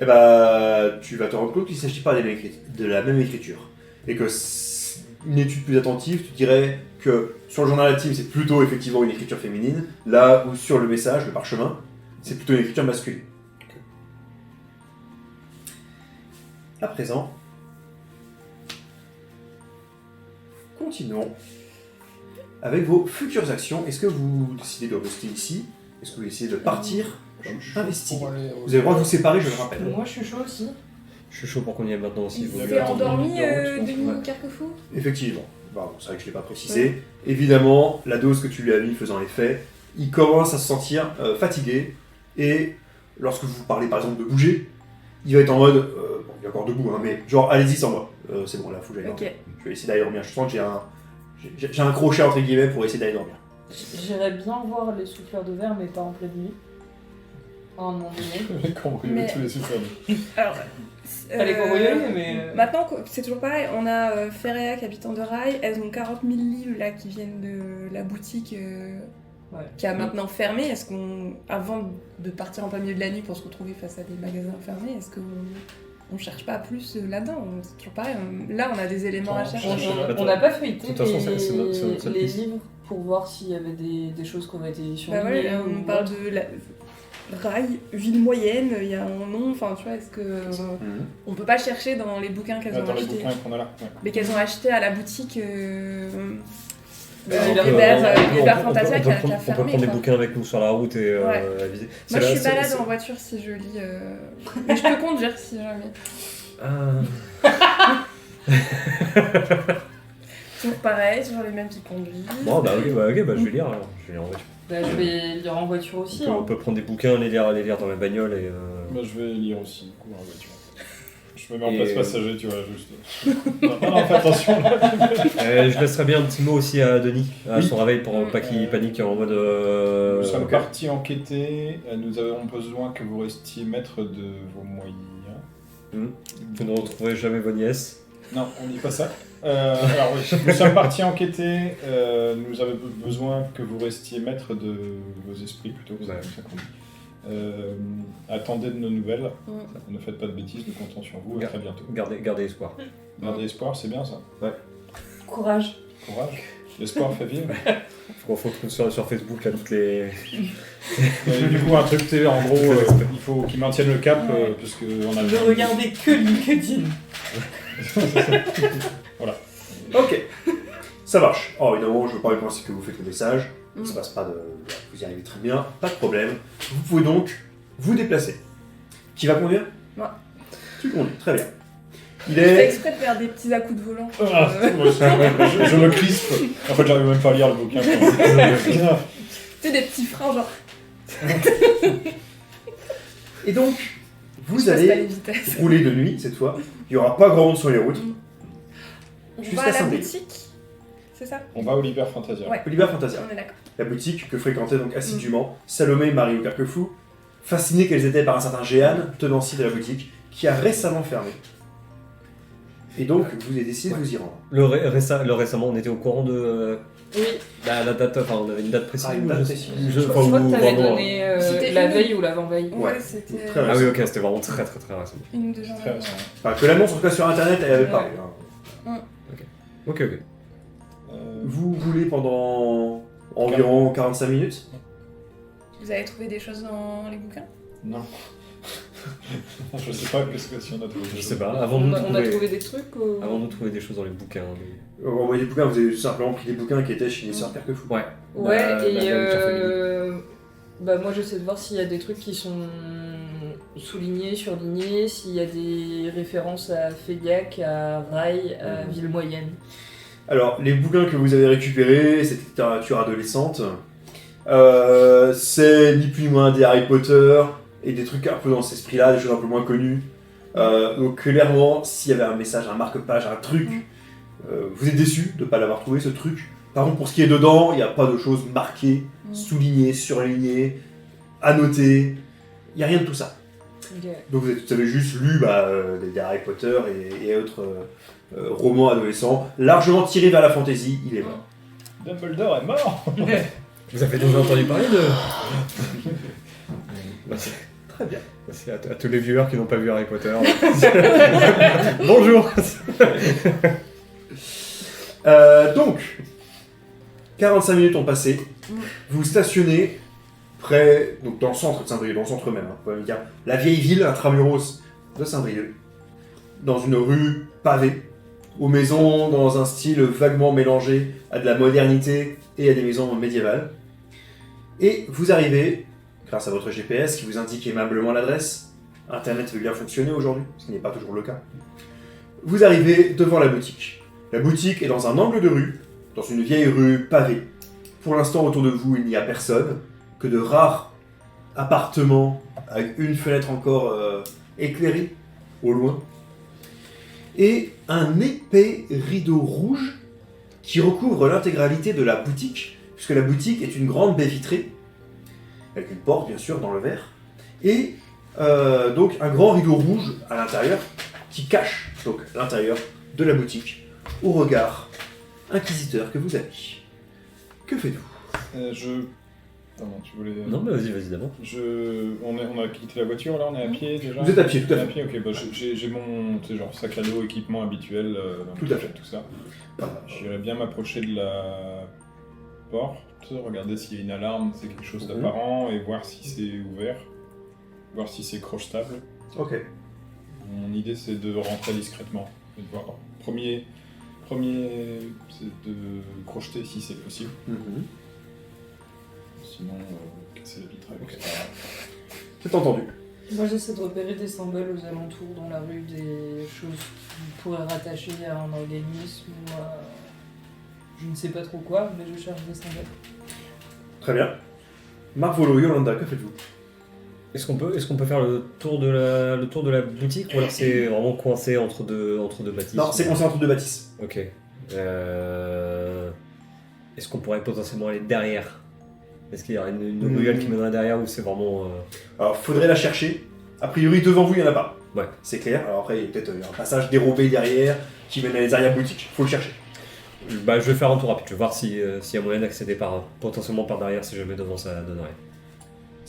Et bah, tu vas te rendre compte qu'il ne s'agit pas de la même écriture. Et que une étude plus attentive, tu dirais que sur le journal intime, c'est plutôt effectivement une écriture féminine, là où sur le message, le parchemin, c'est plutôt une écriture masculine. À présent, continuons avec vos futures actions. Est-ce que vous décidez de rester ici? Est-ce que vous décidez de partir investiguer? Vous avez le droit de vous séparer, je le rappelle. Moi, je suis chaud aussi. Je suis chaud pour qu'on y aille maintenant aussi. Il vaut s'est mieux. endormi, de Denis Ouais. Carquefou. Effectivement. Bon, c'est vrai que je ne l'ai pas précisé. Évidemment, la dose que tu lui as mis faisant effet, il commence à se sentir fatigué. Et lorsque vous parlez par exemple de bouger, il va être en mode bon, il est encore debout, hein, mais genre allez-y sans moi. C'est bon, là, faut que j'aille Ok. dormir. Je vais essayer d'aller dormir. Je sens que j'ai un crochet entre guillemets pour essayer d'aller dormir. J'irais bien voir les souffleurs de verre, mais pas en pleine nuit. À un moment donné. Les cambriolés, Mais- tous les super. Alors, Pas les cambriolés, mais. Maintenant, c'est toujours pareil, on a Ferrea, capitaine de rail, elles ont 40 000 livres là qui viennent de la boutique Ouais. qui a maintenant fermé. Est-ce qu'on, avant de partir en plein milieu de la nuit pour se retrouver face à des magasins fermés, est-ce qu'on cherche pas plus là-dedans? C'est toujours pareil, là on a des éléments à On chercher. cherche. On n'a pas feuilleté De toute façon, c'est notre seule les piste. livres pour voir s'il y avait des choses qui ont été Bah surlignées. ouais, on ou parle autre. de la rail, ville moyenne, il y a un nom, enfin tu vois, est-ce que on peut pas chercher dans les bouquins qu'elles ont Dans les achetés, bouquins qu'on a là. Ouais. mais qu'elles ont acheté à la boutique on Hubert peut- Hubert Fantasia qui a on peut fermé. prendre des quoi. bouquins avec nous sur la route et Ouais. la visiter. Moi je suis balade en voiture si je lis, mais je peux conduire si jamais. Toujours pareil, toujours les mêmes qui conduisent. Bon, bah ok, je vais lire alors. Je vais lire en voiture. Bah, je vais lire en voiture aussi. On hein. peut prendre des bouquins, les lire dans la bagnole et. Bah, je vais lire aussi, du coup, en voiture. Je me mets en Et- place passager, tu vois, juste. Non, fais attention là. Je laisserai bien un petit mot aussi à Denis, à Oui. son réveil pour pas qu'il panique en mode. Nous sommes ok. partis enquêter, nous avons besoin que vous restiez maître de vos moyens. Vous ne retrouverez jamais vos nièces. Non, on dit pas ça. Alors oui, nous sommes partis enquêter, nous avons besoin que vous restiez maître de vos esprits plutôt, c'est Ouais. comme ça qu'on dit. Attendez de nos nouvelles, ne faites pas de bêtises, nous comptons sur vous, à très bientôt. Gardez espoir. Gardez espoir, c'est bien ça. Courage. Courage. L'espoir fait vivre. Faut trouver sur Facebook là toutes les. Et du coup, un truc, tu sais, en gros, il faut qu'ils maintiennent le cap, parce qu'on a... Ne regardez que LinkedIn. Ok, ça marche. Oh, évidemment, je veux pas penser que vous faites le message. Il se passe pas de. Vous y arrivez très bien, pas de problème. Vous pouvez donc vous déplacer. Qui va conduire? Moi. Tu conduis, très bien. Il Je fais est. exprès de faire des petits à-coups de volant. Ah, moi aussi, je me crispe. En fait, j'arrive même pas à lire le bouquin. Tu sais, des petits freins genre. Et donc, je vous passe pas les allez vitesses. rouler de nuit cette fois. Il y aura pas grand monde sur les routes. On Jusqu'à va à la Saint-Denis. boutique, c'est ça? On va au Liber Fantasia. Ouais. Oliver Fantasia, On est d'accord. la boutique que fréquentaient donc assidûment Salomé et Marie Carquefou, fascinées qu'elles étaient par un certain Jehan, tenancier de la boutique, qui a récemment fermé. Et donc, vous avez décidé de vous y rendre. Le récemment, on était au courant de Oui. la date, enfin on avait une date précise. Ah, une ou date je- précise. je- Je enfin, crois ou que t'avais vraiment- donné C'était la une- veille ou l'avant-veille. Ouais. Ouais, c'était Très Ah oui, ok, c'était vraiment très récemment. une ou deux jours Très avant. récent. Enfin, que l'annonce, en tout cas sur internet, elle avait Ouais. parlé. hein. Ok. Vous roulez pendant environ 45 minutes. Vous avez trouvé des choses dans les bouquins? Non. Je sais pas qu'est-ce que si on a trouvé. Je sais pas, avant de On nous a trouver, trouvé des trucs ou... avant de nous trouver des choses dans les bouquins. Vous envoyez des bouquins, vous avez tout simplement pris des bouquins qui étaient chez les sœurs Carquefou. Ouais. Ouais, La et Nature bah moi j'essaie de voir s'il y a des trucs qui sont soulignés, surlignés, s'il y a des références à Féliac, à Rail, à Ville Moyenne. Alors, les bouquins que vous avez récupérés, c'est littérature adolescente. C'est ni plus ni moins des Harry Potter et des trucs un peu dans cet esprit-là, des choses un peu moins connues. Donc clairement, s'il y avait un message, un marque-page, un truc, vous êtes déçu de ne pas l'avoir trouvé, ce truc. Par contre, pour ce qui est dedans, il n'y a pas de choses marquées, soulignées, surlignées, annotées. Il n'y a rien de tout ça. Ok. Donc vous avez juste lu des Harry Potter et autres romans adolescents, largement tirés vers la fantasy, il est vrai. Dumbledore est mort. Vous avez déjà entendu parler de. Très bien. C'est à tous les viewers qui n'ont pas vu Harry Potter. Bonjour. Donc, 45 minutes ont passé. Vous stationnez près, donc dans le centre de Saint-Brieuc, dans le centre même, hein, on peut même dire, la vieille ville intramuros de Saint-Brieuc. dans une rue pavée, aux maisons dans un style vaguement mélangé à de la modernité et à des maisons médiévales. Et vous arrivez, grâce à votre GPS qui vous indique aimablement l'adresse, Internet veut bien fonctionner aujourd'hui, ce qui n'est pas toujours le cas. Vous arrivez devant la boutique. La boutique est dans un angle de rue, dans une vieille rue pavée. Pour l'instant, autour de vous, il n'y a personne, que de rares appartements avec une fenêtre encore éclairée au loin. Et un épais rideau rouge qui recouvre l'intégralité de la boutique, puisque la boutique est une grande baie vitrée, avec une porte bien sûr dans le verre, et donc un grand rideau rouge à l'intérieur qui cache donc l'intérieur de la boutique au regard inquisiteur que vous avez. Que faites-vous? Pardon, tu voulais... Non, mais vas-y d'abord. On a quitté la voiture, là, on est à pied déjà? Vous êtes à pied, tout à On est fait. ok, bah, j'ai mon genre, sac à dos, équipement habituel, Tout à fait. tout ça. J'irais bien m'approcher de la porte, regarder s'il y a une alarme, c'est quelque chose d'apparent, et voir si c'est ouvert, voir si c'est crochetable. Ok. Mon idée, c'est de rentrer discrètement, et de voir. Premier c'est de crocheter si c'est possible. Sinon, casser la vitre avec ça. C'est entendu. Moi j'essaie de repérer des symboles aux alentours dans la rue, des choses qui pourraient rattacher à un organisme ou à... je ne sais pas trop quoi, mais je cherche des symboles. Très bien. Marc Volo, Yolanda, que faites-vous? Est-ce qu'on peut faire le tour de la boutique ou alors c'est vraiment coincé entre deux bâtisses? Non, c'est coincé entre deux bâtisses. Ok. Est-ce qu'on pourrait potentiellement aller derrière? Est-ce qu'il y aurait une ruelle qui mènerait derrière ou c'est vraiment... Alors, faudrait la chercher. A priori, devant vous, il n'y en a pas. Ouais. C'est clair. Alors après, il y a peut-être un passage dérobé derrière qui mène à les arrière-boutiques. Faut le chercher. Bah, je vais faire un tour rapide. Je vais voir s'il y a moyen d'accéder potentiellement par derrière si jamais devant ça donne rien.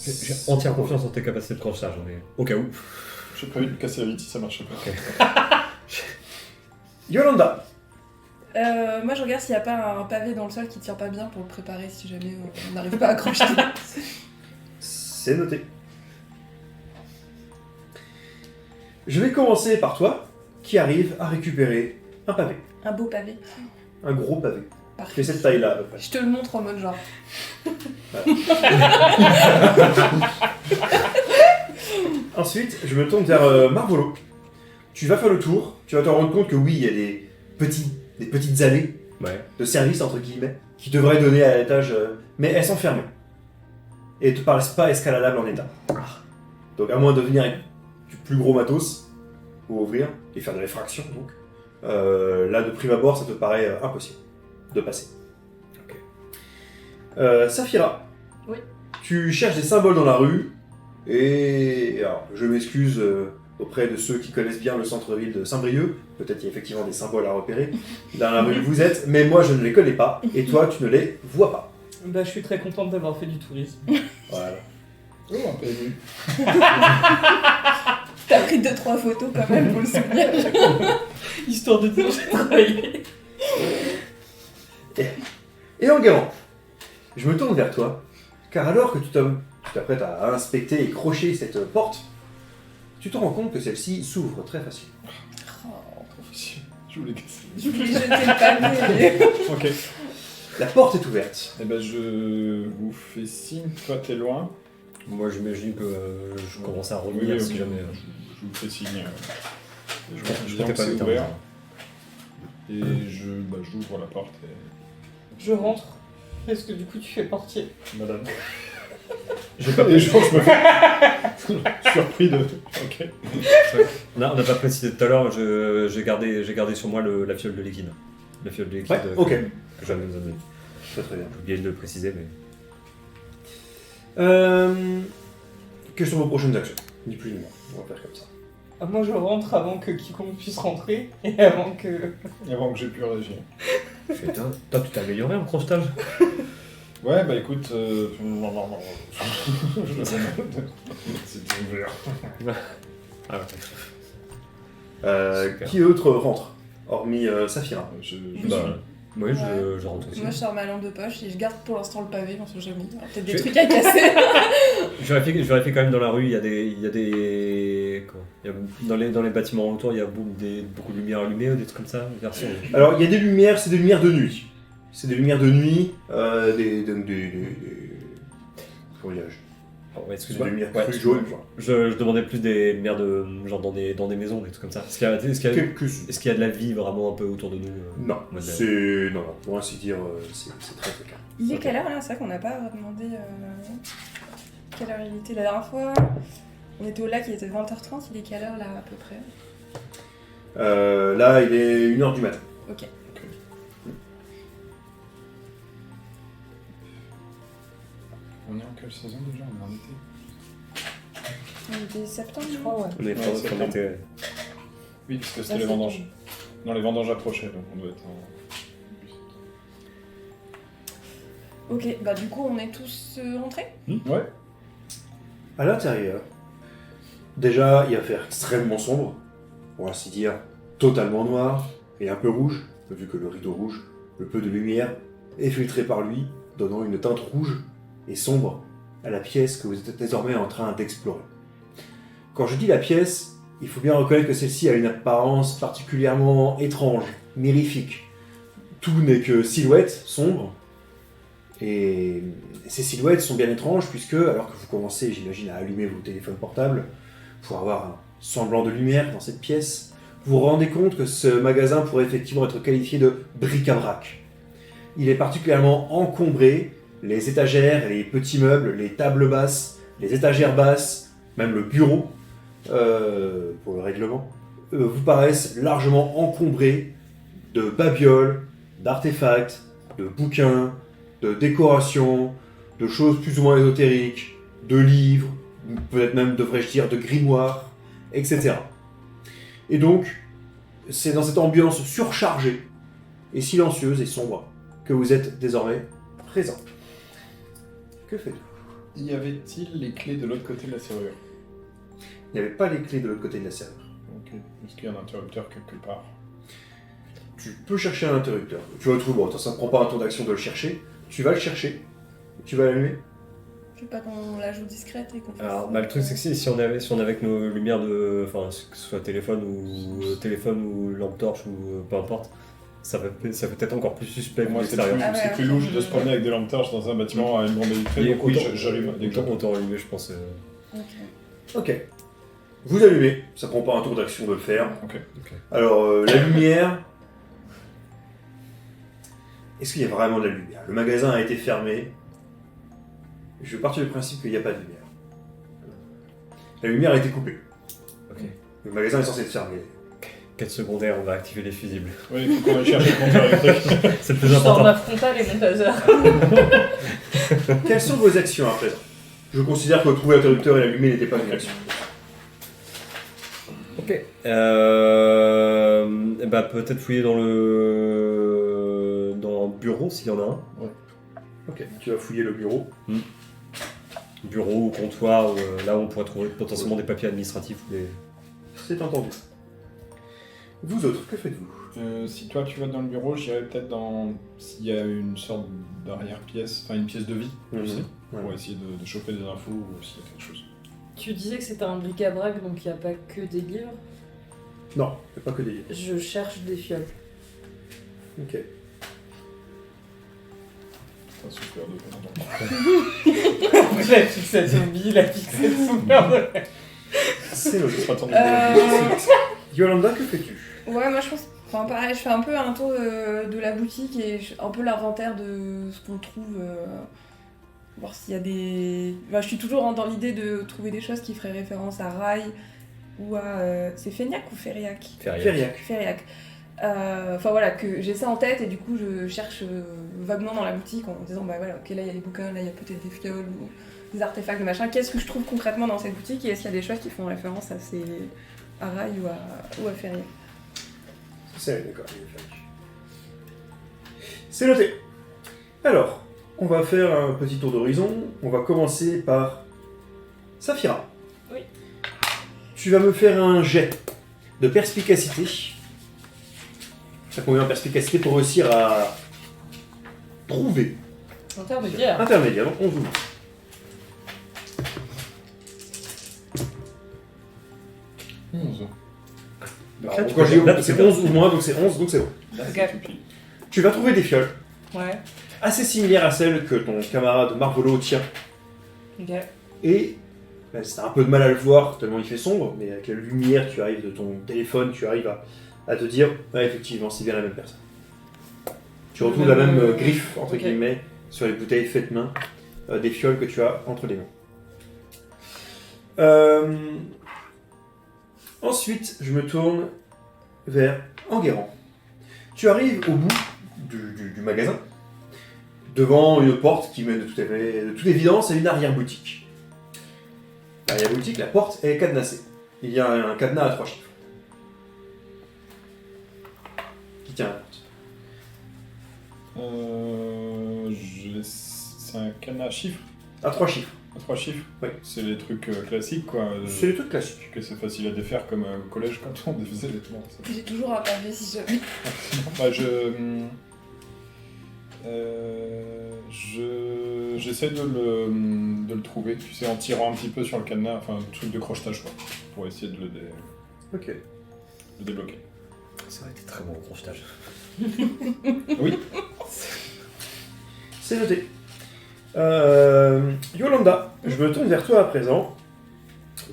J'ai entière confiance en tes capacités de crochetage, mais au cas où. J'ai prévu de casser la vitre si ça marchait pas. Yolanda. Moi je regarde s'il n'y a pas un pavé dans le sol qui tient pas bien pour le préparer si jamais on n'arrive pas à accrocher. C'est noté. Je vais commencer par toi, qui arrive à récupérer un pavé. Un beau pavé. Un gros pavé. Parfait. Fait cette taille-là, à peu près. Je te le montre en mode genre. Ensuite, je me tourne vers Marvolo. Tu vas faire le tour, tu vas te rendre compte que oui, il y a des petites allées Ouais. de service, entre guillemets, qui devraient donner à l'étage, mais elles sont fermées. Et ne te paraissent pas escaladables en état. Donc à moins de venir avec du plus gros matos, pour ouvrir, et faire de l'effraction, donc, là, de prime abord, ça te paraît impossible de passer. Ok. Saphira. Oui. Tu cherches des symboles dans la rue, et alors, je m'excuse auprès de ceux qui connaissent bien le centre-ville de Saint-Brieuc, peut-être qu'il y a effectivement des symboles à repérer dans la rue où vous êtes, mais moi je ne les connais pas, et toi tu ne les vois pas. Bah je suis très contente d'avoir fait du tourisme. Voilà. Oh, un PMU. T'as pris 2-3 photos quand même pour le souvenir. Histoire de dire j'ai travaillé. Et en garant, je me tourne vers toi, car alors que tu t'apprêtes à inspecter et crocher cette porte, tu te rends compte que celle-ci s'ouvre très facilement. Je voulais casser. Je voulais jeter le pavé. Ok. La porte est ouverte. Eh ben, je vous fais signe. Toi, t'es loin. Moi, j'imagine que je commence à revenir Oui, si ok. jamais... Je vous fais signe. Je Je vois comptais bien que pas c'est mettre ouvert. un- Et j'ouvre la porte et... Je rentre. Est-ce que du coup tu fais portier? Madame. J'ai pas des jours, je me fais surpris de... Ok. On n'a pas précisé tout à l'heure, j'ai gardé sur moi la fiole de liquide. La fiole de liquide Ouais, ok. que j'avais nous a donné. Très très bien. J'ai oublié de le préciser, mais... Quelles sont vos prochaines actions? Ni plus ni moins. On va faire comme ça. Ah, moi je rentre avant que quiconque puisse rentrer et avant que... Avant que j'ai pu réagir. Putain, toi tu t'es amélioré en crochetage? Ouais, bah écoute... C'était ouvert. Ah ouais. Super. Qui d'autre rentre? Hormis Saphira. Bah, oui, je rentre aussi. Moi je sors ma lampe de poche et je garde pour l'instant le pavé, on sait jamais. Il y aura peut-être des Je- trucs à casser. Je vérifie quand même dans la rue, il y a des dans les bâtiments autour, il y a beaucoup de lumière allumée, des trucs comme ça, version. Alors, il y a des lumières, c'est des lumières de nuit. C'est des lumières de nuit, comment dirais-je? Oh, ouais, C'est excuse-moi. des lumières Ouais, crues jaunes, genre. je demandais plus des lumières de genre dans des maisons, des trucs comme ça. Est-ce qu'il y a de la vie vraiment un peu autour de nous Non, Ouais, c'est... Non, pour ainsi dire, c'est très très calme. Il est Ok. quelle heure là? C'est vrai qu'on n'a pas demandé quelle heure il était la dernière fois. On était au lac, il était 20h30, il est quelle heure là à peu près? Là, il est 1h du matin. Ok. On est en quelle saison déjà? On est en été. On était septembre, Je non? crois, ouais. On est Ouais, c'est on était- Oui, parce que c'était Là, les c'est vendanges. Non, les vendanges approchaient, donc on doit être en... Ok, bah du coup on est tous rentrés? Ouais. À l'intérieur, déjà, il va faire extrêmement sombre, pour ainsi dire, totalement noir et un peu rouge, vu que le rideau rouge, le peu de lumière est filtré par lui, donnant une teinte rouge et sombre à la pièce que vous êtes désormais en train d'explorer. Quand je dis la pièce, il faut bien reconnaître que celle-ci a une apparence particulièrement étrange, mirifique. Tout n'est que silhouette sombre, et ces silhouettes sont bien étranges puisque, alors que vous commencez, j'imagine, à allumer vos téléphones portables pour avoir un semblant de lumière dans cette pièce, vous vous rendez compte que ce magasin pourrait effectivement être qualifié de bric-à-brac. Il est particulièrement encombré, les étagères, les petits meubles, les tables basses, les étagères basses, même le bureau, pour le règlement, vous paraissent largement encombrés de babioles, d'artefacts, de bouquins, de décorations, de choses plus ou moins ésotériques, de livres, peut-être même devrais-je dire de grimoires, etc. Et donc, c'est dans cette ambiance surchargée et silencieuse et sombre que vous êtes désormais présent. Que faites-vous? Y avait-il les clés de l'autre côté de la serrure? Il n'y avait pas les clés de l'autre côté de la serrure. Ok. Est-ce qu'il y a un interrupteur quelque part? Tu peux chercher un interrupteur. Tu vas le trouver. Bon, ça ne prend pas un tour d'action de le chercher. Tu vas le chercher. Tu vas l'allumer. Je veux pas qu'on la joue discrète et qu'on fasse... Alors, le truc c'est que si on est avec nos lumières de, enfin que ce soit téléphone ou lampe torche ou peu importe, ça peut être encore plus suspect Pour moi, que c'est l'extérieur. Ah ouais, plus ok. louche de se promener avec des lampes torches dans un bâtiment à une grande vitrée. Donc oui, j'allume dès que j'entends. Autant allumer, je pense. Ok. Ok. Vous allumez. Ça prend pas un tour d'action de le faire. Ok. Alors, la lumière... Est-ce qu'il y a vraiment de la lumière? Le magasin a été fermé. Je vais partir du principe qu'il n'y a pas de lumière. La lumière a été coupée. Ok. Le magasin est censé être fermé. Quête secondaire, on va activer les fusibles. Oui, il faut qu'on aille chercher le compteur électrique. C'est le plus Je sors important. ma frontale et mon taser. Quelles sont vos actions à présent? Je considère que trouver l'interrupteur et l'allumer n'était pas une action. Ok. Bah peut-être fouiller dans le bureau s'il y en a un. Ok, tu vas fouiller le bureau. Bureau ou comptoir, ou, là où on pourrait trouver potentiellement des papiers administratifs ou des. C'est entendu. Vous autres, que faites-vous? Si toi tu vas dans le bureau, j'irai peut-être dans... S'il y a une sorte d'arrière-pièce, enfin une pièce de vie, tu sais, Ouais. pour essayer de choper des infos ou s'il y a quelque chose. Tu disais que c'était un bric-à-brac, donc il n'y a pas que des livres. Non, il n'y a pas que des livres. Je cherche des fioles. Ok. C'est un souffleur de pendant. La fixation bille, la fixation merde. C'est noté. Ce sera ton Yolanda, que fais-tu? Ouais, moi je pense... Enfin pareil, je fais un peu un tour de la boutique et un peu l'inventaire de ce qu'on trouve. Voir s'il y a des... Enfin, je suis toujours dans l'idée de trouver des choses qui feraient référence à Rail ou à... c'est Féniac ou Fériac? Fériac. Fériac. Enfin voilà, que j'ai ça en tête et du coup je cherche vaguement dans la boutique en disant bah voilà, ok là il y a des bouquins, là il y a peut-être des fioles ou des artefacts de machin. Qu'est-ce que je trouve concrètement dans cette boutique et est-ce qu'il y a des choses qui font référence à Rail ou à Fériac? C'est d'accord. C'est noté. Alors, on va faire un petit tour d'horizon. On va commencer par Saphira. Oui. Tu vas me faire un jet de perspicacité. Ça convient en perspicacité pour réussir à trouver. Intermédiaire. Intermédiaire, donc 11 ou moins. Là, tu quand peux je dis dire- là, tu c'est peux dire. 11 ou moins, donc c'est 11, donc c'est bon. Là, Ok. c'est tout pile. Tu vas trouver des fioles Ouais. assez similaires à celles que ton camarade Marvolo tient. Ok. Et ben, c'est un peu de mal à le voir tellement il fait sombre, mais avec la lumière tu arrives de ton téléphone, tu arrives à te dire, ouais, effectivement, c'est bien la même personne. Tu retrouves la même griffe, entre Ok. guillemets, sur les bouteilles faites main, des fioles que tu as entre les mains. Ensuite, je me tourne vers Enguerrand. Tu arrives au bout du magasin, devant une porte qui mène de toute évidence à une arrière-boutique. L'arrière-boutique, la porte est cadenassée. Il y a un cadenas à 3 chiffres. Qui tient la porte. C'est un cadenas à chiffres, À 3 chiffres. à 3 chiffres. Oui. C'est les trucs classiques, quoi. C'est les trucs classiques. Que c'est facile à défaire comme au collège quand on défaisait les trucs. J'ai toujours un pavé si jamais. Bah, j'essaie de le trouver, tu sais, en tirant un petit peu sur le cadenas, enfin, un truc de crochetage, quoi, pour essayer de Ok. le débloquer. Ça aurait été très bon au crochetage. Oui. C'est noté. Yolanda, je me tourne vers toi à présent.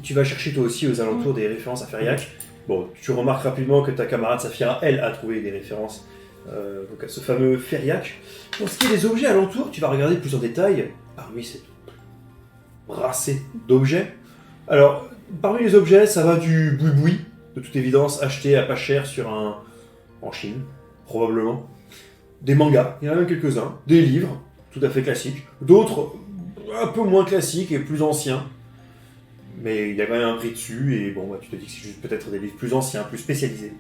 Tu vas chercher toi aussi aux alentours des références à Feriac. Bon, tu remarques rapidement que ta camarade Saphira, elle, a trouvé des références donc à ce fameux Feriac. Pour ce qui est des objets alentours, tu vas regarder plus en détail parmi cette brassée d'objets. Alors, parmi les objets, ça va du boui-boui, de toute évidence, acheté à pas cher en Chine, probablement. Des mangas, il y en a même quelques-uns. Des livres, tout à fait classiques. D'autres, un peu moins classiques et plus anciens. Mais il y a quand même un prix dessus, et bon, bah, tu te dis que c'est juste peut-être des livres plus anciens, plus spécialisés.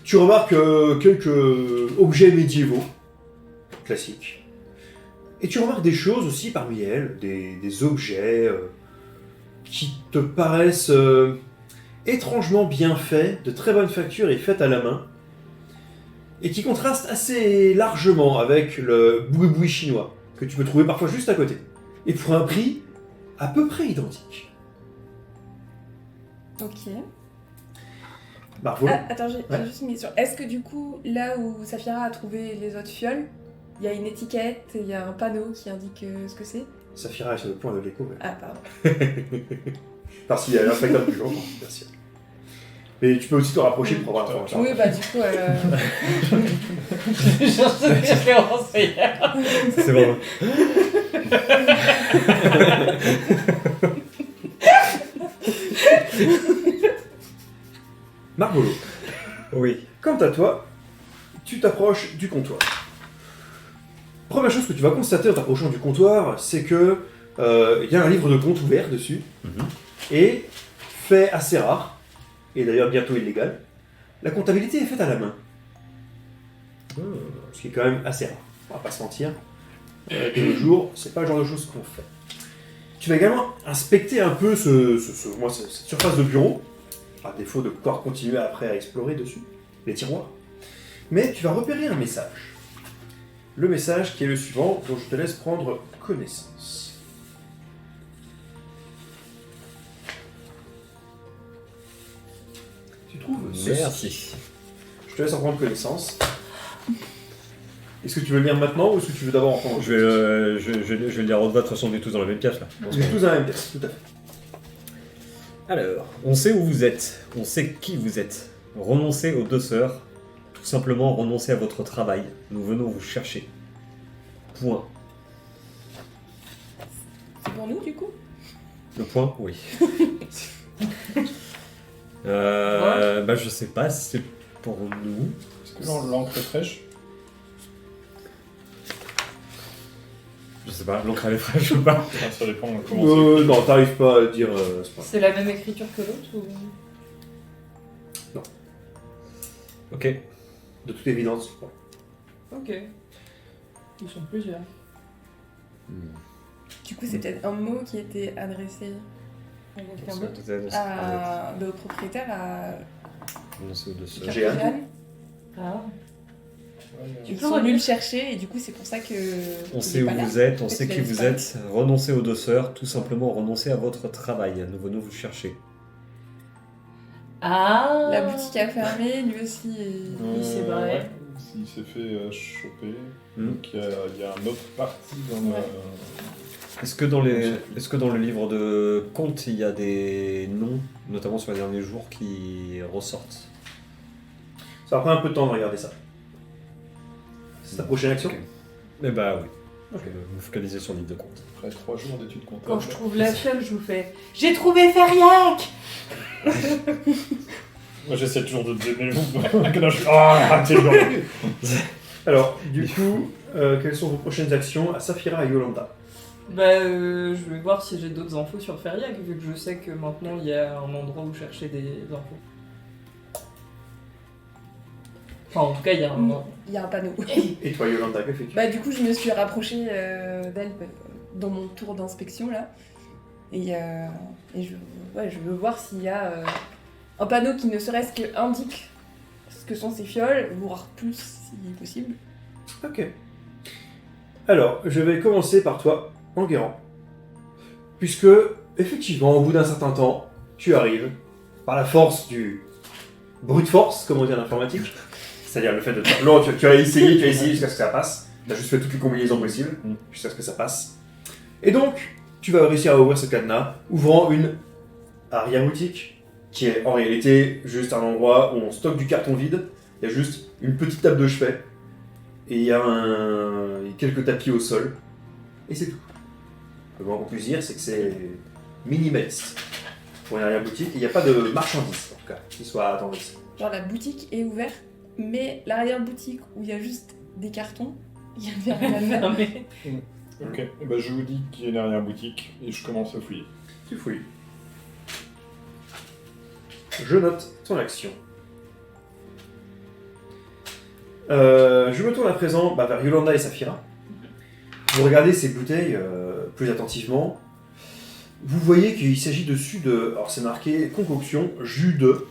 Tu remarques quelques objets médiévaux, classiques. Et tu remarques des choses aussi parmi elles, des objets qui te paraissent étrangement bien faits, de très bonne facture et faits à la main, et qui contrastent assez largement avec le boui-boui chinois, que tu peux trouver parfois juste à côté. Et pour un prix à peu près identique. Ok. Marvolo. Ah, attends, j'ai juste une question. Est-ce que du coup, là où Saphira a trouvé les autres fioles, il y a une étiquette, il y a un panneau qui indique ce que c'est? Saphira est sur le point de l'écho, Ah, pardon. parce qu'il y a l'inspecteur plus longtemps, bien sûr. Mais tu peux aussi te rapprocher pour avoir l'information. Oui, bah du coup, Je cherche des références hier. C'est bon. Marvolo, Oui. quant à toi, tu t'approches du comptoir. Première chose que tu vas constater en t'approchant du comptoir, c'est que il y a un livre de compte ouvert dessus, et fait assez rare, et d'ailleurs bientôt illégal, la comptabilité est faite à la main. Ce qui est quand même assez rare, on va pas se mentir. De nos jours, c'est pas le genre de choses qu'on fait. Tu vas également inspecter un peu cette surface de bureau, à défaut de pouvoir continuer après à explorer dessus, les tiroirs. Mais tu vas repérer un message. Le message qui est le suivant, dont je te laisse prendre connaissance. Tu trouves ceci. Merci. Je te laisse en prendre connaissance. Est-ce que tu veux le lire maintenant ou est-ce que tu veux d'abord en prendre Je vais le lire en bas, de toute façon, on est tous dans la même pièce là. Vous êtes tous dans la même pièce, tout à fait. Alors, on sait où vous êtes, on sait qui vous êtes. Renoncez aux 2 sœurs, tout simplement renoncez à votre travail. Nous venons vous chercher. Point. c'est pour nous du coup? Le point, oui. Bah je sais pas si c'est pour nous. Est-ce que l'encre est fraîche? Je sais pas, l'encre elle est fraîche ou pas. Enfin, ça dépend comment Non, t'arrives pas à dire. c'est pas- C'est la même écriture que l'autre ou... Ok. De toute évidence. Ok. Ils sont plusieurs. Du coup, c'est peut-être un mot qui était adressé à le propriétaire, à Renoncez aux 2 sœurs. J'ai hâte. Jeanne. Ah. Ils sont venus le chercher et du coup, c'est pour ça que. On il sait est où pas là. vous êtes, on Peut-être sait qu'il qui a vous disparu. êtes. Renoncez aux 2 sœurs, tout simplement renoncez à votre travail. Nous venons vous chercher. Ah La boutique a fermé, lui aussi. Oui, c'est vrai. Ouais, il s'est fait choper. Hmm. Donc il y a un autre parti dans le... Ouais. Est-ce que dans le livre de contes, il y a des noms, notamment sur les derniers jours, qui ressortent? Ça va prendre un peu de temps de regarder ça. C'est ta prochaine action? Ok. Eh bah oui. Ok. Je vais me focaliser sur le livre de contes. Après 3 jours d'études comptables. Quand je trouve la seule, je vous fais j'ai trouvé Feriac. Moi j'essaie toujours de donner le mouvement. Que là, je suis... Ah, c'est bon. Alors, du coup, quelles sont vos prochaines actions à Saphira et Yolanda? Je vais voir si j'ai d'autres infos sur Feriac, vu que je sais que maintenant il y a un endroit où chercher des infos. Enfin, en tout cas, il y a un. Il y a un panneau. Et toi, Yolanda, que fais-tu? Bah du coup, je me suis rapprochée d'elle dans mon tour d'inspection là. Et je veux voir s'il y a un panneau qui ne serait-ce que indique ce que sont ces fioles, voire plus si possible. Ok. Alors, je vais commencer par toi, Enguerrand. Puisque, effectivement, au bout d'un certain temps, tu arrives, par la force du brute force, comme on dit en informatique, c'est-à-dire le fait de... Non, tu as essayé jusqu'à ce que ça passe. Tu as juste fait toutes les combinaisons possibles, jusqu'à ce que ça passe. Et donc, tu vas réussir à ouvrir ce cadenas, ouvrant une arrière-boutique, qui est en réalité juste un endroit où on stocke du carton vide. Il y a juste une petite table de chevet, et il y a quelques tapis au sol, et c'est tout. Le moins qu'on puisse dire, c'est que c'est minimaliste. Pour une arrière-boutique, il n'y a pas de marchandises, en tout cas, qui soit attendues. Genre la boutique est ouverte, mais l'arrière-boutique où il y a juste des cartons, il y a rien à faire. Fermé. Ok, et ben je vous dis qu'il y a une arrière-boutique et je commence à fouiller. Tu fouilles. Je note ton action. Je me tourne à présent vers Yolanda et Saphira. Vous regardez ces bouteilles plus attentivement. Vous voyez qu'il s'agit dessus de... Alors c'est marqué concoction jus de.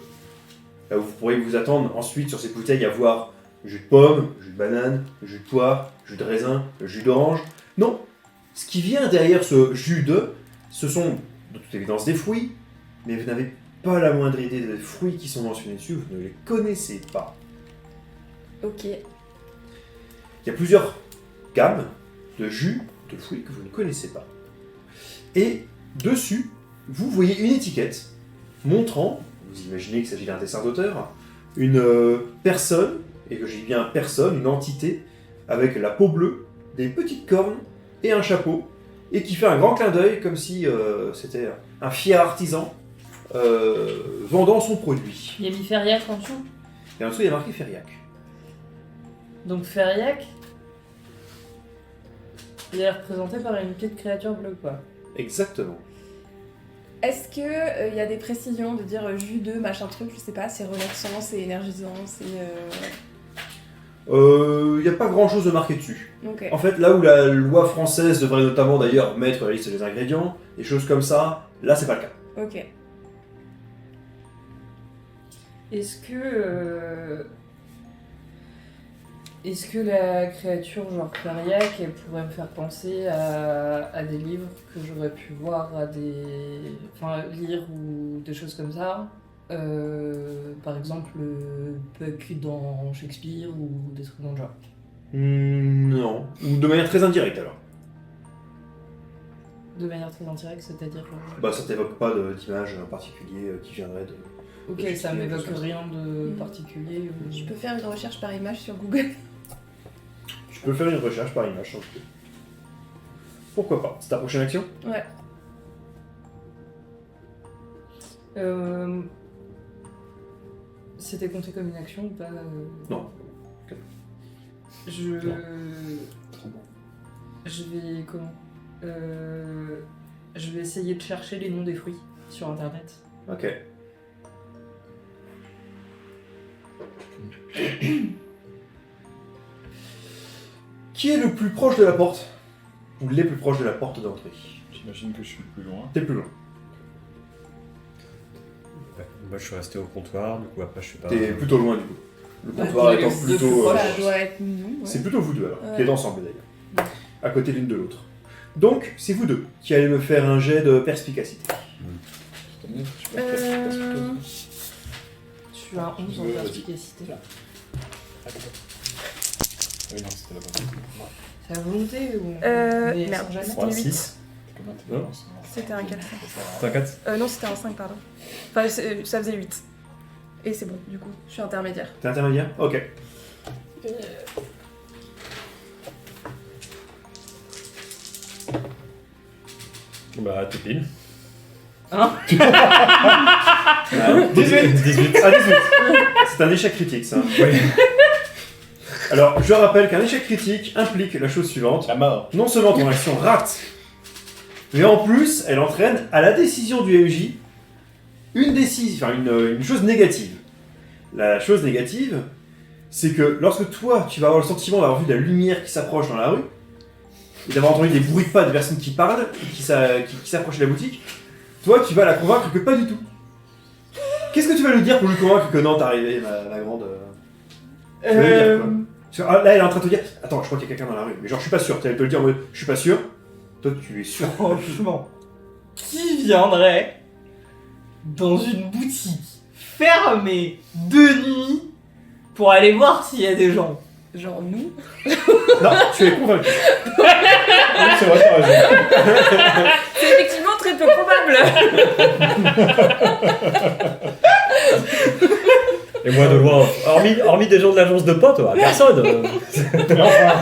Là, vous pourrez vous attendre ensuite sur ces bouteilles à voir jus de pomme, jus de banane, jus de poire, jus de raisin, jus d'orange. Non, ce qui vient derrière ce jus de, ce sont de toute évidence des fruits, mais vous n'avez pas la moindre idée des fruits qui sont mentionnés dessus, vous ne les connaissez pas. Ok. Il y a plusieurs gammes de jus de fruits que vous ne connaissez pas. Et dessus, vous voyez une étiquette montrant, vous imaginez qu'il s'agit d'un dessin d'auteur, une personne, et que j'ai dit bien personne, une entité, avec la peau bleue, des petites cornes et un chapeau, et qui fait un grand clin d'œil comme si c'était un fier artisan vendant son produit. Il y a mis Feriac en dessous. Et en dessous, il y a marqué Feriac. Donc Feriac, il est représenté par une petite créature bleue, quoi. Exactement. Est-ce que il y a des précisions de dire jus de machin truc, je sais pas, c'est relaxant, c'est énergisant, c'est... Il n'y a pas grand chose de marqué dessus. Ok. En fait, là où la loi française devrait notamment d'ailleurs mettre la liste des ingrédients, des choses comme ça, là c'est pas le cas. Ok. Est-ce que la créature genre Feriac, elle pourrait me faire penser à des livres que j'aurais pu voir, lire ou des choses comme ça, par exemple Puck dans Shakespeare ou des trucs dans le genre. Non. Ou de manière très indirecte alors. De manière très indirecte, c'est-à-dire Bah ça t'évoque pas d'image en particulier qui viendrait de... Ok, de ça Shakespeare, m'évoque quelque chose comme ça. rien de particulier. Je peux faire une recherche par image sur Google. Tu peux faire une recherche par image sans doute. Pourquoi pas? C'est ta prochaine action? Ouais. C'était compté comme une action ou pas Non. Je vais je vais essayer de chercher les noms des fruits sur internet. Ok. Qui est le plus proche de la porte? Ou les plus proches de la porte d'entrée? J'imagine que je suis plus loin. T'es plus loin. Ouais, moi je suis resté au comptoir, du coup après je suis pas... T'es plutôt loin du coup. Le Bah, comptoir les étant deux plutôt... plus proches. Ça doit être nous, ouais. C'est plutôt vous deux alors, Ouais. qui êtes ensemble d'ailleurs. À côté l'une de l'autre. Donc, c'est vous deux qui allez me faire un jet de perspicacité. Cette année, je suis pas très- Tu as 11 en Vas-y. perspicacité. Oui, non, c'était la bonne. C'est à volonté ou. Mais Merde, sans jamais. c'était Ouais, 8. 6. Comment t'es Non. bien, ça. C'était un 4. C'est un 4. Non, c'était un 5, pardon. Enfin, ça faisait 8. Et c'est bon, du coup, je suis intermédiaire. T'es intermédiaire? Ok. Bah, t'es pile. Hein 18. Ah, 18. C'est un échec critique, ça. Oui. Alors, je rappelle qu'un échec critique implique la chose suivante. La mort. Non seulement ton action rate, mais en plus, elle entraîne à la décision du MJ une chose négative. La chose négative, c'est que lorsque toi, tu vas avoir le sentiment d'avoir vu de la lumière qui s'approche dans la rue, et d'avoir entendu des bruits de pas de personnes qui parlent, qui s'approchent de la boutique, toi, tu vas la convaincre que pas du tout. Qu'est-ce que tu vas lui dire pour lui convaincre que non, t'es arrivé, ma grande... Tu vas lui dire quoi? Parce que, là, elle est en train de te dire, attends, je crois qu'il y a quelqu'un dans la rue, mais genre, je suis pas sûr. Elle peut le dire en mode, je suis pas sûr. Toi, tu es sûr. Franchement, qui viendrait dans une boutique fermée de nuit pour aller voir s'il y a des gens? Genre nous. Non, tu es convaincu. Oui, c'est vrai, t'as raison. C'est effectivement très peu probable. Et moi de loin, hormis des gens de l'agence de potes, personne. Mais enfin,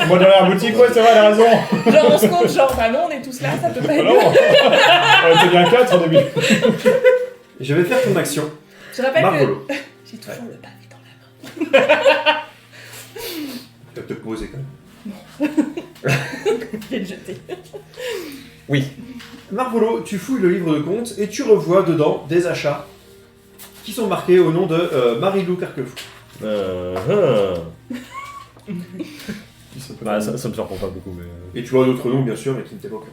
moi dans la boutique, ouais, c'est vrai, elle a raison. Genre on se compte, genre bah non, on est tous là, ça peut pas être. Alors, on était bien 4 au début. Je vais faire ton action. Je rappelle Marvolo. que j'ai toujours le pavé dans la main. Tu vas te poser quand même. Je vais le jeter. Oui. Marvolo, tu fouilles le livre de compte et tu revois dedans des achats qui sont marqués au nom de Marie-Lou Carquefou. Bah, ça me surprend pas beaucoup, mais. Et tu vois d'autres noms, bien sûr, mais qui ne t'évoquent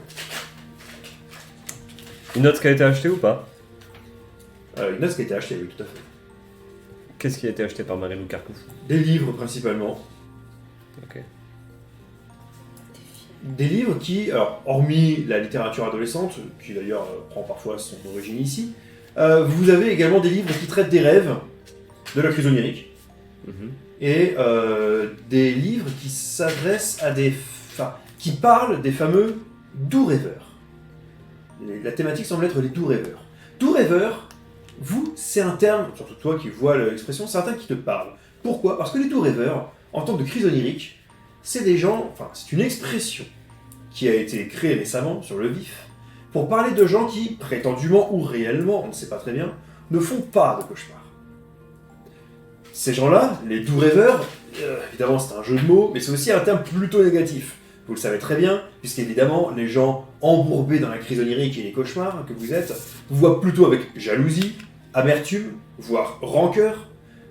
Une note qui a été achetée ou pas? rien. Une note qui a été achetée, oui, tout à fait. Qu'est-ce qui a été acheté par Marie-Lou Carcouf? Des livres, principalement. Ok. Des livres qui, alors, hormis la littérature adolescente, qui d'ailleurs prend parfois son origine ici, vous avez également des livres qui traitent des rêves, de la crise onirique, et des livres qui s'adressent à qui parlent des fameux doux rêveurs. La thématique semble être les doux rêveurs. Doux rêveurs, vous, c'est un terme, surtout toi qui vois l'expression, c'est un terme qui te parle. Pourquoi? Parce que les doux rêveurs, en tant que crise onirique, c'est des gens, enfin, c'est une expression qui a été créée récemment sur le vif pour parler de gens qui, prétendument ou réellement, on ne sait pas très bien, ne font pas de cauchemars. Ces gens-là, les doux rêveurs, évidemment c'est un jeu de mots, mais c'est aussi un terme plutôt négatif. Vous le savez très bien, puisqu'évidemment, les gens embourbés dans la crise onirique et les cauchemars que vous êtes, vous voient plutôt avec jalousie, amertume, voire rancœur,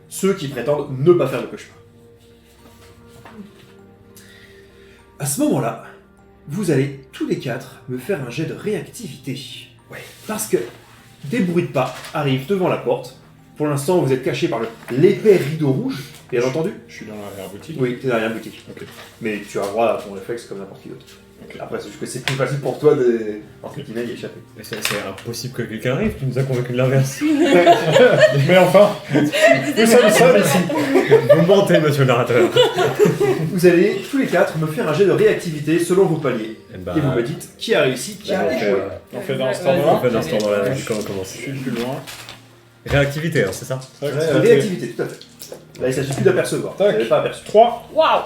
ceux qui prétendent ne pas faire de cauchemars. À ce moment-là, vous allez tous les quatre me faire un jet de réactivité. Ouais. Parce que des bruits de pas arrivent devant la porte. Pour l'instant, vous êtes cachés par l'épais rideau rouge, bien entendu. Je suis dans la boutique. Oui, t'es derrière la boutique. Ok. Mais tu as droit à ton réflexe comme n'importe qui d'autre. Ok. Après, c'est juste que c'est plus facile pour toi entre guillemets, d'y échapper. Mais c'est impossible que quelqu'un arrive, tu nous as convaincu de l'inverse. Mais enfin, nous sommes seuls ici. Vous mentez, monsieur le narrateur. Vous allez tous les quatre me faire un jet de réactivité selon vos paliers. Et bah, Et vous me dites qui a réussi, qui a échoué. On fait dans Ouais, ce on temps-là. fait l'instant dans la Ouais. comment on Je commence. suis le plus loin. Réactivité, hein, c'est ça? Réactivité, tout à fait. Là, il s'agit plus d'apercevoir. Vous Tac. n'avez pas aperçu. 3. Waouh.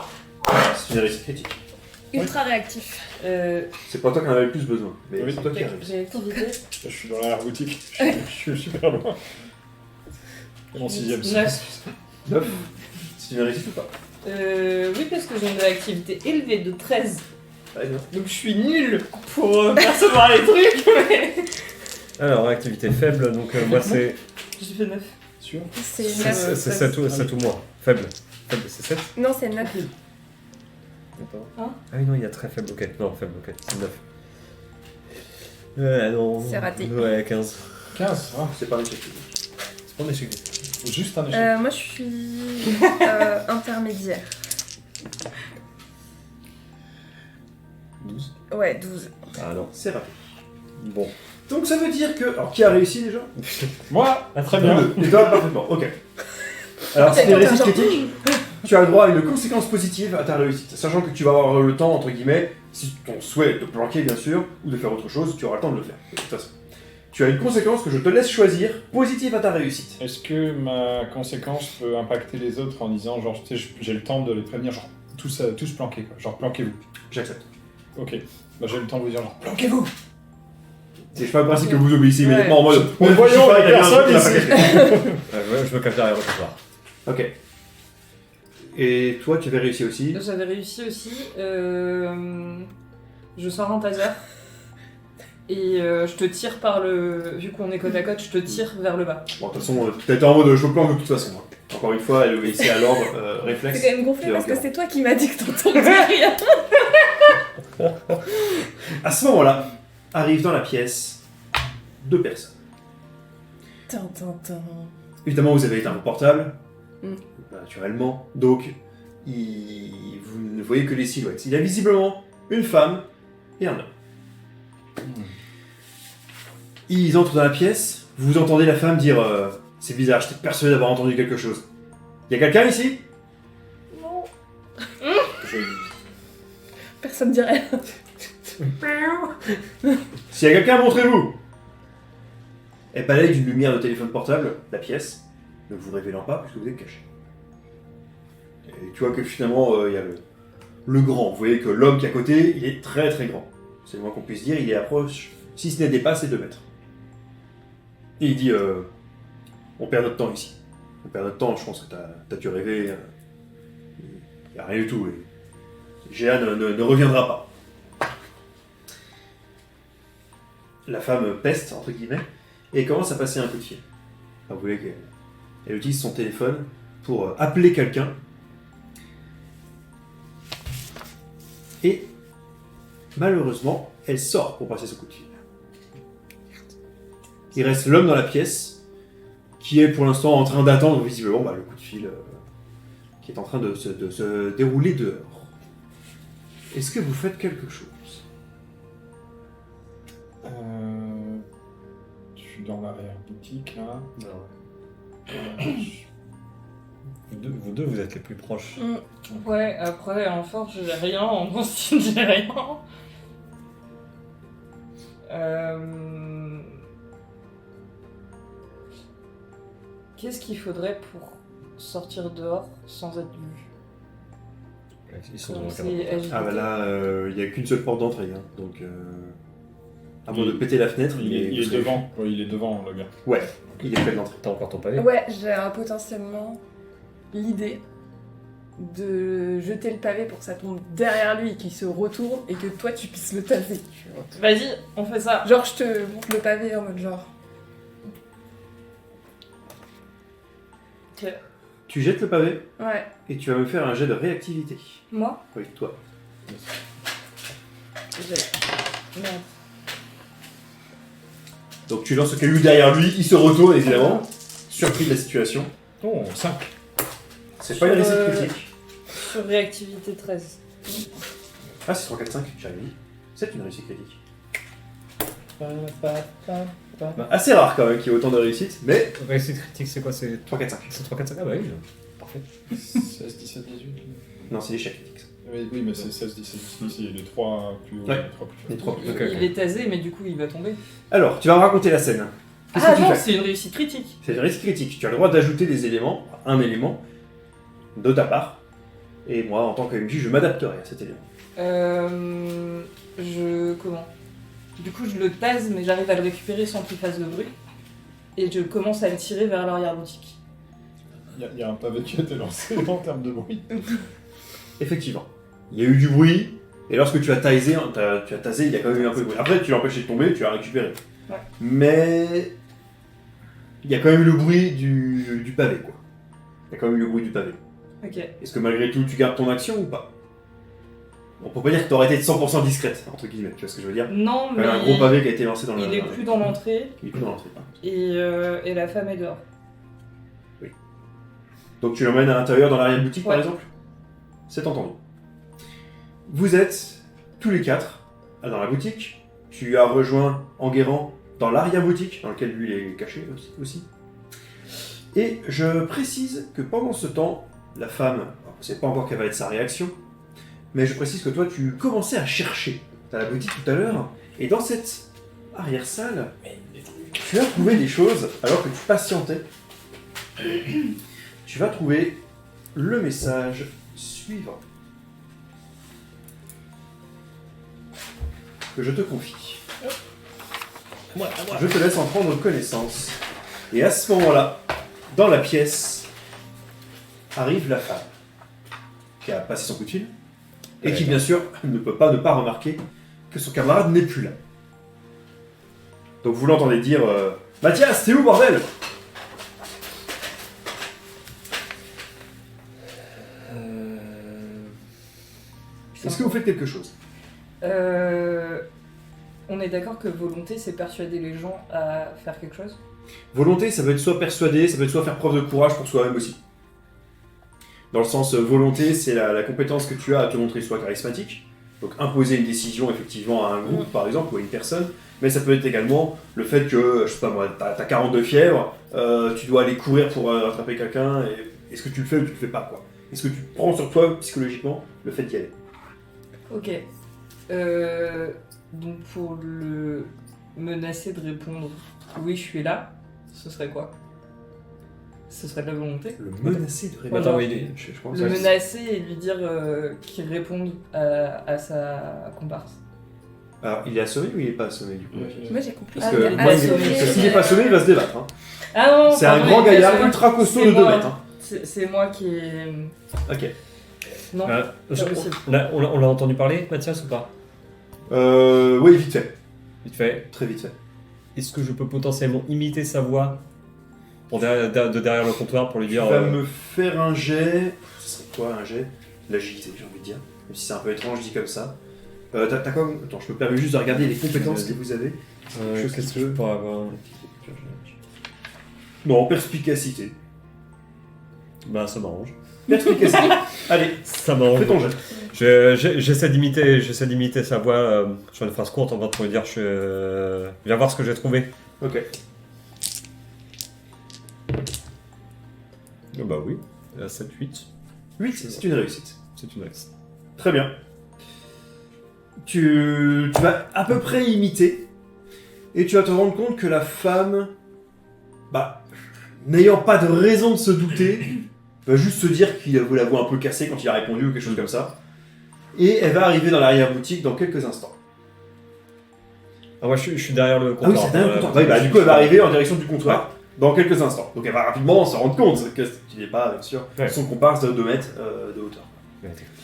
C'est une réussite critique. Ultra réactif. C'est pas toi qui en avais le plus besoin, mais Oui. c'est toi qui as réussi. Réactivité. Je suis dans la boutique. Je suis super loin. C'est mon 6ème. 9. 9. C'est une réussite ou pas? Oui, parce que j'ai une réactivité élevée de 13. Très bien. Donc je suis nulle pour percevoir les trucs, mais. Alors, réactivité faible, donc moi c'est. J'ai fait 9. Sûr. C'est C'est 9. 7 ou moins. Faible. Faible, c'est 7? Non, c'est 9. Ah oui, non, il y a très faible, ok. Non, faible, ok. C'est 9. Non. C'est raté. Ouais, 15. 15. Ah, C'est pas un échec. C'est pas un échec. juste un échec. Moi, je suis intermédiaire. 12. Ouais, 12. Ah non. C'est raté. Bon. Donc ça veut dire que... Alors, qui a réussi déjà? Moi, très Vous bien. deux. Et toi, parfaitement. Ok. Alors, c'est une réussite critique. Tu as le droit à une conséquence positive à ta réussite. Sachant que tu vas avoir le temps, entre guillemets, si ton souhait est de te planquer, bien sûr, ou de faire autre chose, tu auras le temps de le faire. De toute façon. Tu as une conséquence que je te laisse choisir, positive à ta réussite. Est-ce que ma conséquence peut impacter les autres en disant, genre, tu sais, j'ai le temps de les prévenir, genre, tous planqués, quoi. Genre, planquez-vous. J'accepte. Ok. Bah, j'ai le temps de vous dire, genre, planquez-vous. C'est pas le principe que vous obéissez immédiatement en mode... Mais voyons, il y a personne quelqu'un qui ici. l'a pas capté. Ouais, je me cache derrière ce soir. Ok. Et toi, tu avais réussi aussi. J'avais réussi aussi. Je sors un taser. Et je te tire par le... Vu qu'on est côte à côte, je te tire vers le bas. Bon, de toute façon, t'étais en mode je me planque de toute façon. Hein. Encore une fois, elle obéissait à l'ordre, réflexe. C'est quand même gonflé Et parce que encore. c'est toi qui m'as dit que t'entendais rien. À ce moment-là, arrivent dans la pièce 2 personnes. Tintin. Évidemment, vous avez éteint vos portables, Mm. naturellement, donc vous ne voyez que les silhouettes. Il y a visiblement une femme et un homme. Ils entrent dans la pièce, vous entendez la femme dire c'est bizarre, j'étais persuadé d'avoir entendu quelque chose. Il y a quelqu'un ici? Non. Je- Personne dirait. S'il y a quelqu'un, montrez-vous! Elle balaye d'une lumière de téléphone portable la pièce, ne vous révélant pas puisque vous êtes caché. Et tu vois que finalement, il y a le grand. Vous voyez que l'homme qui est à côté, il est très très grand. C'est le moins qu'on puisse dire, il est approche, si ce n'est dépasse les 2 mètres. Et il dit on perd notre temps ici. On perd notre temps, je pense que t'as dû rêver. Il n'y a rien du tout. Et Géa ne reviendra pas. La femme peste, entre guillemets, et commence à passer un coup de fil. Enfin, vous voulez qu'elle utilise son téléphone pour appeler quelqu'un. Et malheureusement, elle sort pour passer ce coup de fil. Il reste l'homme dans la pièce, qui est pour l'instant en train d'attendre visiblement le coup de fil qui est en train de se dérouler dehors. Est-ce que vous faites quelque chose? Je suis dans l'arrière-boutique, là. Vous deux, vous êtes les plus proches. Ouais, après, en force, j'ai rien, en consigne, j'ai rien. Qu'est-ce qu'il faudrait pour sortir dehors sans être vu? Ils sont dans Donc, le c'est cadre. agilité. Ah bah là, il n'y a qu'une seule porte d'entrée, hein, donc à moins de péter la fenêtre, Il est devant. Ouais, il est devant, le gars. Ouais, il est près de l'entrée. T'as encore ton pavé? Ouais, j'ai potentiellement l'idée de jeter le pavé pour que ça tombe derrière lui et qu'il se retourne et que toi tu puisses le taser. tu vois. Vas-y, on fait ça. Genre je te montre le pavé en mode genre. Ok. Tu jettes le pavé Ouais. et tu vas me faire un jet de réactivité. Moi Oui, toi. Merde. Donc tu lances le caillou derrière lui, il se retourne évidemment, surpris de la situation. Oh, 5. C'est pas une réussite Sur, critique. Sur réactivité 13. Ah, c'est 3, 4, 5, j'avais dit. C'est une réussite critique. Bah, assez rare quand même qu'il y ait autant de réussites, mais Réussite critique, c'est quoi? C'est 3, 4, 5. c'est 3, 4, 5? Ah bah oui, parfait. 16, 17, 18. Non, c'est l'échec critique. Ça. Oui, mais c'est 16, 17, 18. C'est les 3 plus hauts. Ouais. Les 3 plus faibles. Les 3 Il, Ok, ok. il est tasé, mais du coup, il va tomber. Alors, tu vas me raconter la scène. Qu'est-ce Ah que tu non, fais? c'est une réussite critique. C'est une réussite critique. Tu as le droit d'ajouter des éléments, un élément, de ta part. Et moi, en tant que MJ, je m'adapterai à cet élément. Comment? Du coup, je le tase, mais j'arrive à le récupérer sans qu'il fasse de bruit. Et je commence à le tirer vers l'arrière-boutique. Il y a un pavé qui a été lancé en termes de bruit. Effectivement. Il y a eu du bruit, et lorsque tu as tasé, il y a quand même eu un peu de bruit. Après, tu l'as empêché de tomber, tu l'as récupéré. Ouais. Mais il y a quand même eu le bruit du pavé, quoi. Il y a quand même eu le bruit du pavé. Ok. Est-ce que malgré tout, tu gardes ton action ou pas? On peut pas dire que t'aurais été 100% discrète, entre guillemets, tu vois ce que je veux dire? Non, Il y mais a un gros pavé qui a été lancé dans le... il est plus dans l'entrée Il est plus dans l'entrée, par contre. et la femme est dehors. Donc tu l'emmènes à l'intérieur dans l'arrière-boutique, par Ouais. exemple? C'est entendu. Vous êtes tous les 4 dans la boutique. Tu as rejoint Enguerrand dans l'arrière-boutique, dans lequel lui il est caché aussi. Et je précise que pendant ce temps, la femme, on ne sait pas encore quelle va être sa réaction, mais je précise que toi tu commençais à chercher dans la boutique tout à l'heure, et dans cette arrière-salle, tu as trouvé des choses alors que tu patientais. Tu vas trouver le message suivant. Que je te confie. Je te laisse en prendre connaissance. Et à ce moment-là, dans la pièce, arrive la femme qui a passé son coup de fil et qui, bien sûr, ne peut pas ne pas remarquer que son camarade n'est plus là. Donc vous l'entendez dire Mathias, t'es où, bordel? Est-ce que vous faites quelque chose? On est d'accord que volonté, c'est persuader les gens à faire quelque chose. Volonté, ça peut être soit persuader, ça peut être soit faire preuve de courage pour soi-même aussi. Dans le sens volonté, c'est la compétence que tu as à te montrer soit charismatique, donc imposer une décision effectivement à un groupe par exemple ou à une personne, mais ça peut être également le fait que, je sais pas moi, t'as 42 fièvre, tu dois aller courir pour rattraper quelqu'un, et est-ce que tu le fais ou tu le fais pas quoi? Est-ce que tu prends sur toi psychologiquement le fait d'y aller? Ok. Donc pour le menacer de répondre oui, je suis là, ce serait quoi? Ce serait de la volonté. Le menacer de répondre. Attends, il est... Je pense Le que menacer et lui dire qu'il réponde à sa comparse. Alors, il est assommé ou il est pas assommé du coup? Moi j'ai compris. Parce Ah, que il est moi, assommé. parce que s'il est pas assommé, il va se débattre. Hein. Ah non, C'est un pardon, grand il est gaillard assommé. ultra costaud C'est de 2 moi. mètres. Hein. C'est moi qui ai... Ok. Non, pas possible. on l'a entendu parler, Mathias, ou pas? Oui, vite fait. Vite fait. Très vite fait. Est-ce que je peux potentiellement imiter sa voix pour derrière le comptoir pour lui Tu dire... vas me faire un jet. Ce serait quoi un jet? L'agilité, j'ai envie de dire. Même si c'est un peu étrange dit comme ça. T'as quoi? Attends, je me permets juste de regarder les compétences que vous avez. Qu'est-ce que je pourrais avoir? Non, perspicacité. Bah, ça m'arrange. Perspicacité. Allez, Ça m'arrange. fais ton jet. J'essaie d'imiter sa voix sur une phrase courte en train de lui dire viens voir ce que j'ai trouvé. Ok. Ah bah oui, 7, 8, 8, c'est une réussite. c'est une réussite. Très bien. Tu vas à peu près imiter, et tu vas te rendre compte que la femme, n'ayant pas de raison de se douter, va juste se dire qu'il a la voix un peu cassée quand il a répondu ou quelque chose comme ça. Et elle va arriver dans l'arrière-boutique dans quelques instants. Ah moi je suis derrière le Ah oui, comptoir. c'est derrière le comptoir. Oui, du coup, elle va arriver en direction du comptoir dans quelques instants. Donc elle va rapidement se rendre compte qu'il n'est pas, bien sûr, son comparse de 2 mètres de hauteur.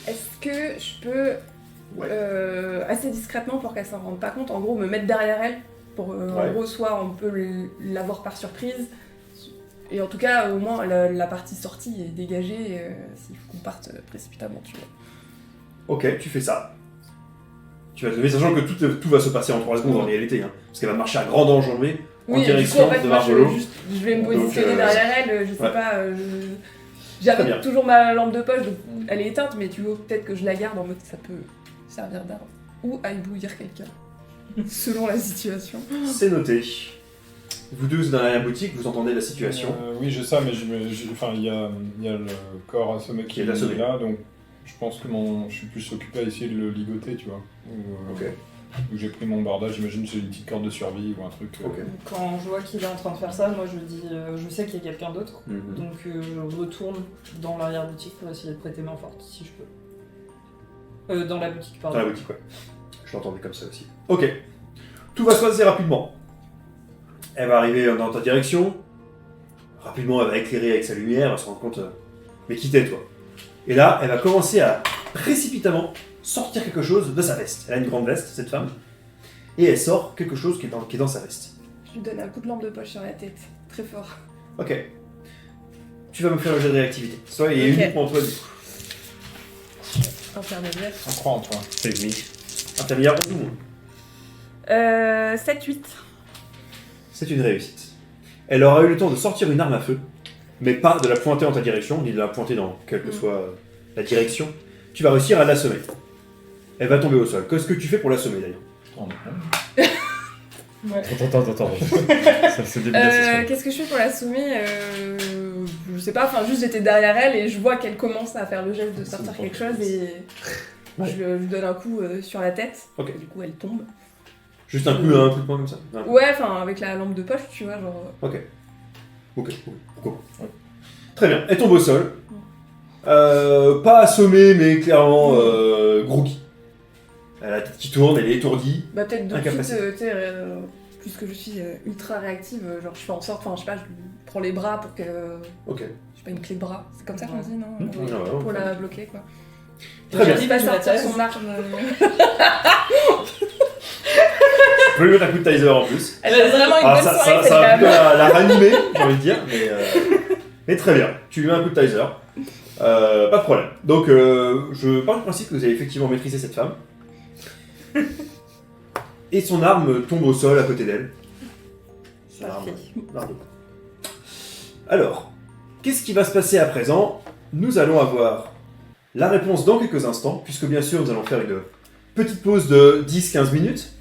Est-ce que je peux, assez discrètement pour qu'elle s'en rende pas compte, en gros me mettre derrière elle, pour en gros soit on peut l'avoir par surprise, et en tout cas au moins la partie sortie est dégagée s'il faut qu'on parte précipitamment, tu vois. Ok, tu fais ça. Tu vas te lever, sachant que tout va se passer en 3 secondes en réalité, hein, parce qu'elle va marcher à grande enjambée en Oui, direction du coup, en fait, de moi, Marvolo. je vais me Donc, positionner derrière elle, je sais ouais. pas. Très bien. J'avais toujours ma lampe de poche, donc elle est éteinte, mais tu vois, peut-être que je la garde en mode ça peut servir d'arme. Ou à éblouir quelqu'un, selon la situation. C'est noté. Vous deux dans l'arrière-boutique, vous entendez la situation. Oui, j'ai ça, mais il y a le corps assommé qui est assommé. là, donc je pense que je suis plus occupé à essayer de le ligoter, tu vois. Ok. Où j'ai pris mon bordage, j'imagine que j'ai une petite corde de survie ou un truc. Ok. Quand je vois qu'il est en train de faire ça, moi je dis, je sais qu'il y a quelqu'un d'autre, Mhm. donc je retourne dans l'arrière-boutique pour essayer de prêter main forte, si je peux. Dans la boutique, Dans pardon. la boutique, ouais. Je l'entendais comme ça aussi. Ok. Tout va se passer rapidement. Elle va arriver dans ta direction. Rapidement, elle va éclairer avec sa lumière, elle va se rendre compte. Mais qui t'es, toi? Et là, elle va commencer à précipitamment sortir quelque chose de sa veste. Elle a une grande veste, cette femme. Et elle sort quelque chose qui est dans sa veste. Je lui donne un coup de lampe de poche sur la tête, très fort. Ok. Tu vas me faire le jet de réactivité. Soit il y a uniquement toi, du coup. Intermédiaire. On croit en toi. C'est demi. Intermédiaire ou moins. 7-8. C'est une réussite. Elle aura eu le temps de sortir une arme à feu, mais pas de la pointer en ta direction, ni de la pointer dans quelle que soit la direction. Tu vas réussir à l'assommer. Elle va tomber au sol. Qu'est-ce que tu fais pour l'assommer d'ailleurs? Je te rends compte. Ouais. Attends. Ça se début de la session. Qu'est-ce que je fais pour l'assommer Je sais pas, enfin juste j'étais derrière elle et je vois qu'elle commence à faire le geste de sortir quelque chose et Ouais. je lui donne un coup sur la tête. Ok. Et du coup elle tombe. Juste un coup de poing comme ça. Ouais, enfin avec la lampe de poche, tu vois, genre. Ok, pourquoi pas. Très bien, elle tombe au sol. Pas assommée, mais clairement groggy. Elle a la tête qui tourne, elle est étourdie. Bah peut-être de suite, Incapacité. tu sais, puisque je suis ultra réactive, genre je fais en sorte, enfin je sais pas, je lui prends les bras pour que. Ok. Je sais pas, une clé de bras. C'est comme ça qu'on Ouais. dit, non Ah ouais, Pour ouais. la bloquer, quoi. Très bien. Je dis pas sortir son arme. Je peux lui mettre un coup de taser en plus. Elle a vraiment une Ah, bonne ça soirée, cette va dame. plutôt la ranimer, j'ai envie de dire. Mais très bien, tu lui mets un coup de taser. Pas de problème. Donc, je pars du principe que vous avez effectivement maîtrisé cette femme. Et son arme tombe au sol à côté d'elle. Son Parfait. arme. Alors, qu'est-ce qui va se passer à présent? Nous allons avoir la réponse dans quelques instants, puisque bien sûr, nous allons faire une petite pause de 10-15 minutes.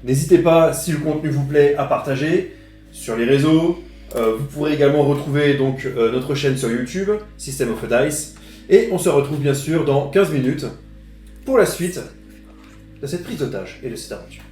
N'hésitez pas, si le contenu vous plaît, à partager sur les réseaux. Vous pourrez également retrouver donc notre chaîne sur YouTube, System of a Dice. Et on se retrouve bien sûr dans 15 minutes pour la suite de cette prise d'otage et de cette aventure.